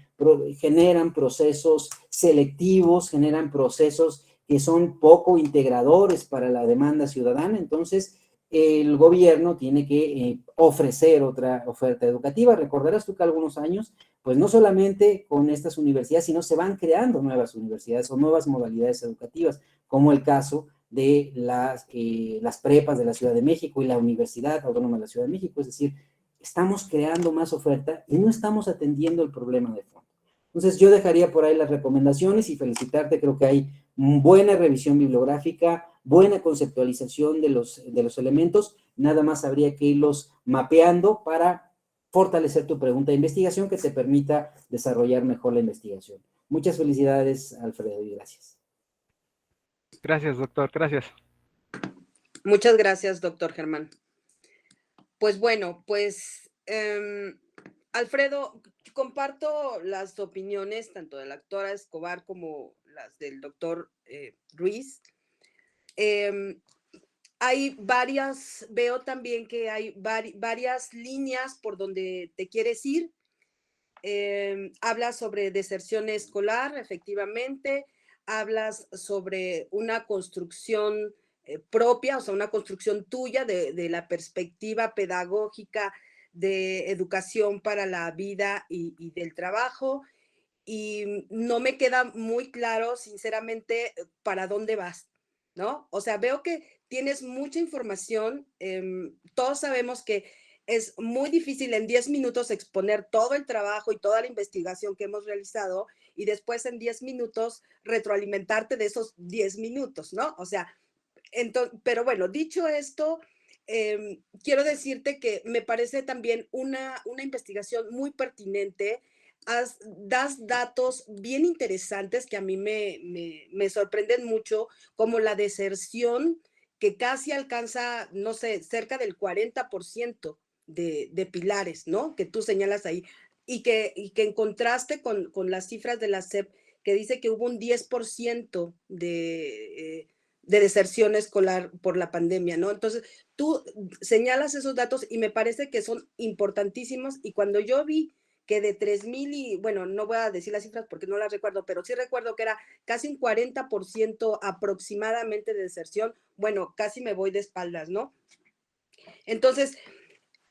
generan procesos selectivos, generan procesos que son poco integradores para la demanda ciudadana. Entonces, el gobierno tiene que ofrecer otra oferta educativa. Recordarás tú que algunos años, pues no solamente con estas universidades, sino se van creando nuevas universidades o nuevas modalidades educativas, como el caso de las prepas de la Ciudad de México y la Universidad Autónoma de la Ciudad de México. Es decir, estamos creando más oferta y no estamos atendiendo el problema de fondo. Entonces, yo dejaría por ahí las recomendaciones y felicitarte. Creo que hay buena revisión bibliográfica, buena conceptualización de los elementos. Nada más habría que irlos mapeando para fortalecer tu pregunta de investigación que te permita desarrollar mejor la investigación. Muchas felicidades, Alfredo, y gracias. Gracias, doctor, gracias. Muchas gracias, doctor Germán. Pues bueno, pues Alfredo, comparto las opiniones tanto de la doctora Escobar como las del doctor Ruiz. Hay varias, veo también que hay varias líneas por donde te quieres ir. Hablas sobre deserción escolar, efectivamente. Hablas sobre una construcción propia, o sea, una construcción tuya de la perspectiva pedagógica de educación para la vida y del trabajo. Y no me queda muy claro, sinceramente, para dónde vas, ¿no? O sea, veo que tienes mucha información. Todos sabemos que es muy difícil en 10 minutos exponer todo el trabajo y toda la investigación que hemos realizado y después en 10 minutos retroalimentarte de esos 10 minutos, ¿no? O sea, pero bueno, dicho esto, quiero decirte que me parece también una investigación muy pertinente. Das datos bien interesantes que a mí me sorprenden mucho, como la deserción que casi alcanza, no sé, cerca del 40% de Pilares, ¿no? Que tú señalas ahí. Y que en contraste con las cifras de la SEP, que dice que hubo un 10% de deserción escolar por la pandemia, ¿no? Entonces, tú señalas esos datos y me parece que son importantísimos. Y cuando yo vi que de 3,000 y, bueno, no voy a decir las cifras porque no las recuerdo, pero sí recuerdo que era casi un 40% aproximadamente de deserción, bueno, casi me voy de espaldas, ¿no? Entonces,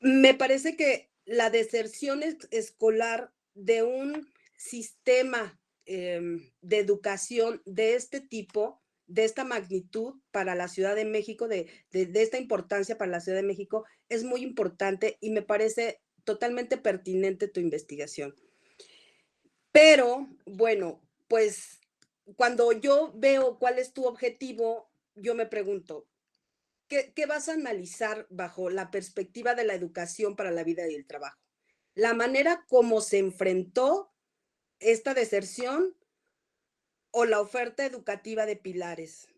me parece que la deserción escolar de un sistema de educación de este tipo, de esta magnitud para la Ciudad de México, de esta importancia para la Ciudad de México, es muy importante y me parece totalmente pertinente tu investigación. Pero, bueno, pues cuando yo veo cuál es tu objetivo, yo me pregunto, ¿qué vas a analizar bajo la perspectiva de la educación para la vida y el trabajo? ¿La manera como se enfrentó esta deserción o la oferta educativa de Pilares?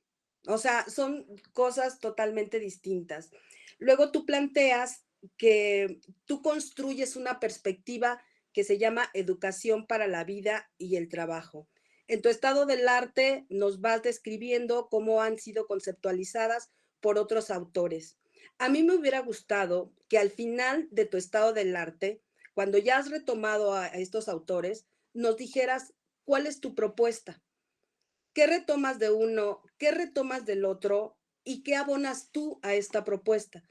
O sea, son cosas totalmente distintas. Luego tú planteas que tú construyes una perspectiva que se llama educación para la vida y el trabajo. En tu estado del arte nos vas describiendo cómo han sido conceptualizadas por otros autores. A mí me hubiera gustado que al final de tu estado del arte cuando ya has retomado a estos autores, nos dijeras cuál es tu propuesta. ¿Qué retomas de uno? ¿Qué retomas del otro? ¿Y qué abonas tú a esta propuesta?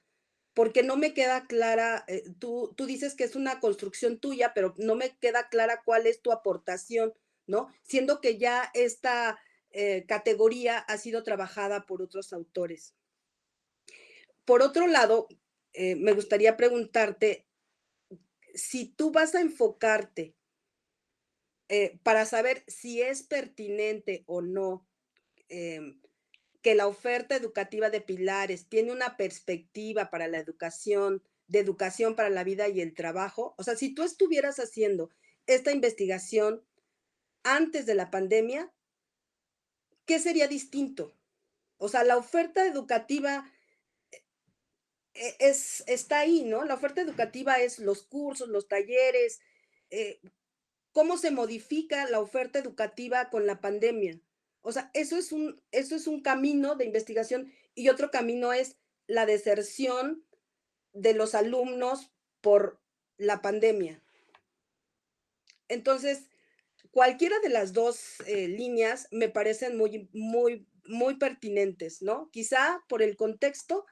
Porque no me queda clara, tú dices que es una construcción tuya, pero no me queda clara cuál es tu aportación, ¿no? Siendo que ya esta categoría ha sido trabajada por otros autores. Por otro lado, me gustaría preguntarte, si tú vas a enfocarte para saber si es pertinente o no que la oferta educativa de Pilares tiene una perspectiva para la educación, de educación para la vida y el trabajo. O sea, si tú estuvieras haciendo esta investigación antes de la pandemia, ¿qué sería distinto? O sea, la oferta educativa está ahí, ¿no? La oferta educativa es los cursos, los talleres. eh, ¿Cómo se modifica la oferta educativa con la pandemia? O sea, eso es un camino de investigación y otro camino es la deserción de los alumnos por la pandemia. Entonces, cualquiera de las dos líneas me parecen muy pertinentes, ¿no? Quizá por el contexto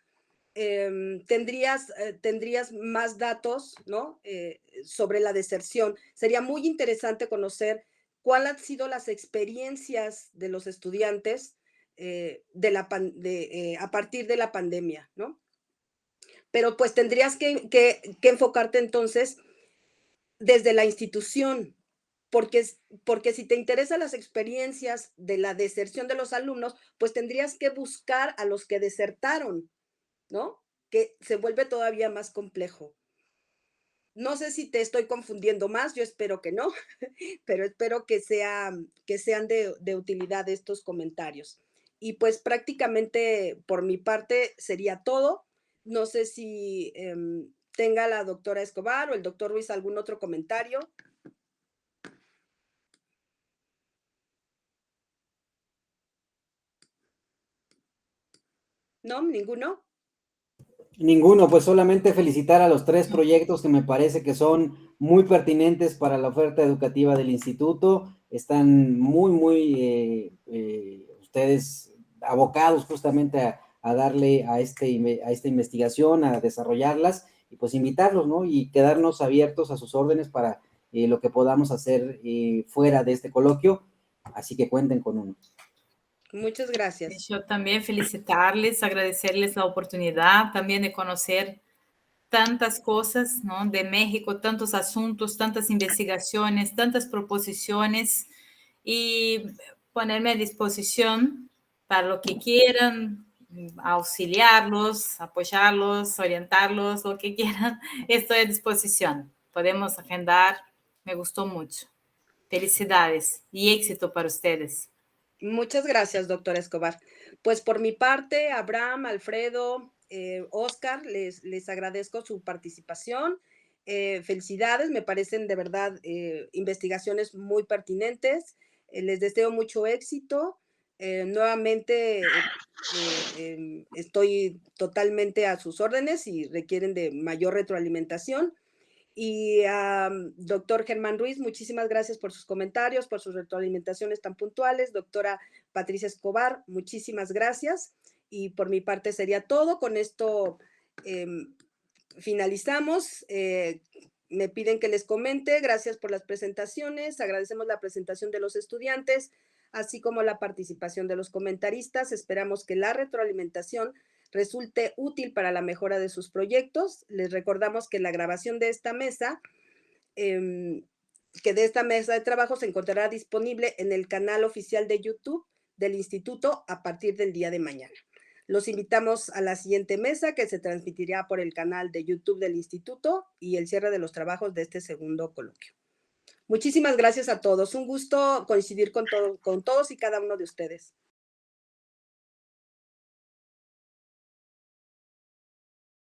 tendrías más datos, ¿no? Sobre la deserción. Sería muy interesante conocer cuáles han sido las experiencias de los estudiantes a partir de la pandemia, ¿no? Pero pues tendrías que enfocarte entonces desde la institución, porque si te interesan las experiencias de la deserción de los alumnos, pues tendrías que buscar a los que desertaron, ¿no? Que se vuelve todavía más complejo. No sé si te estoy confundiendo más, yo espero que no, pero espero que sean de utilidad estos comentarios. Y pues prácticamente por mi parte sería todo. No sé si tenga la doctora Escobar o el doctor Ruiz algún otro comentario. ¿No? ¿Ninguno? Ninguno, pues solamente felicitar a los 3 proyectos que me parece que son muy pertinentes para la oferta educativa del instituto. Están muy ustedes abocados justamente a darle a esta investigación, a desarrollarlas y pues invitarlos, ¿no? Y quedarnos abiertos a sus órdenes para lo que podamos hacer fuera de este coloquio. Así que cuenten con uno. Muchas gracias. Yo también felicitarles, agradecerles la oportunidad también de conocer tantas cosas, ¿no? De México, tantos asuntos, tantas investigaciones, tantas proposiciones y ponerme a disposición para lo que quieran, auxiliarlos, apoyarlos, orientarlos, lo que quieran. Estoy a disposición. Podemos agendar. Me gustó mucho. Felicidades y éxito para ustedes. Muchas gracias, doctora Escobar. Pues por mi parte, Abraham, Alfredo, Oscar, les agradezco su participación. Felicidades, me parecen de verdad investigaciones muy pertinentes. Les deseo mucho éxito. Nuevamente, estoy totalmente a sus órdenes si requieren de mayor retroalimentación. Y doctor Germán Ruiz, muchísimas gracias por sus comentarios, por sus retroalimentaciones tan puntuales. Doctora Patricia Escobar, muchísimas gracias. Y por mi parte sería todo. Con esto finalizamos. Me piden que les comente. Gracias por las presentaciones. Agradecemos la presentación de los estudiantes, así como la participación de los comentaristas. Esperamos que la retroalimentación resulte útil para la mejora de sus proyectos. Les recordamos que la grabación de esta mesa, de trabajo se encontrará disponible en el canal oficial de YouTube del Instituto a partir del día de mañana. Los invitamos a la siguiente mesa que se transmitirá por el canal de YouTube del Instituto y el cierre de los trabajos de este segundo coloquio. Muchísimas gracias a todos. Un gusto coincidir con todos y cada uno de ustedes.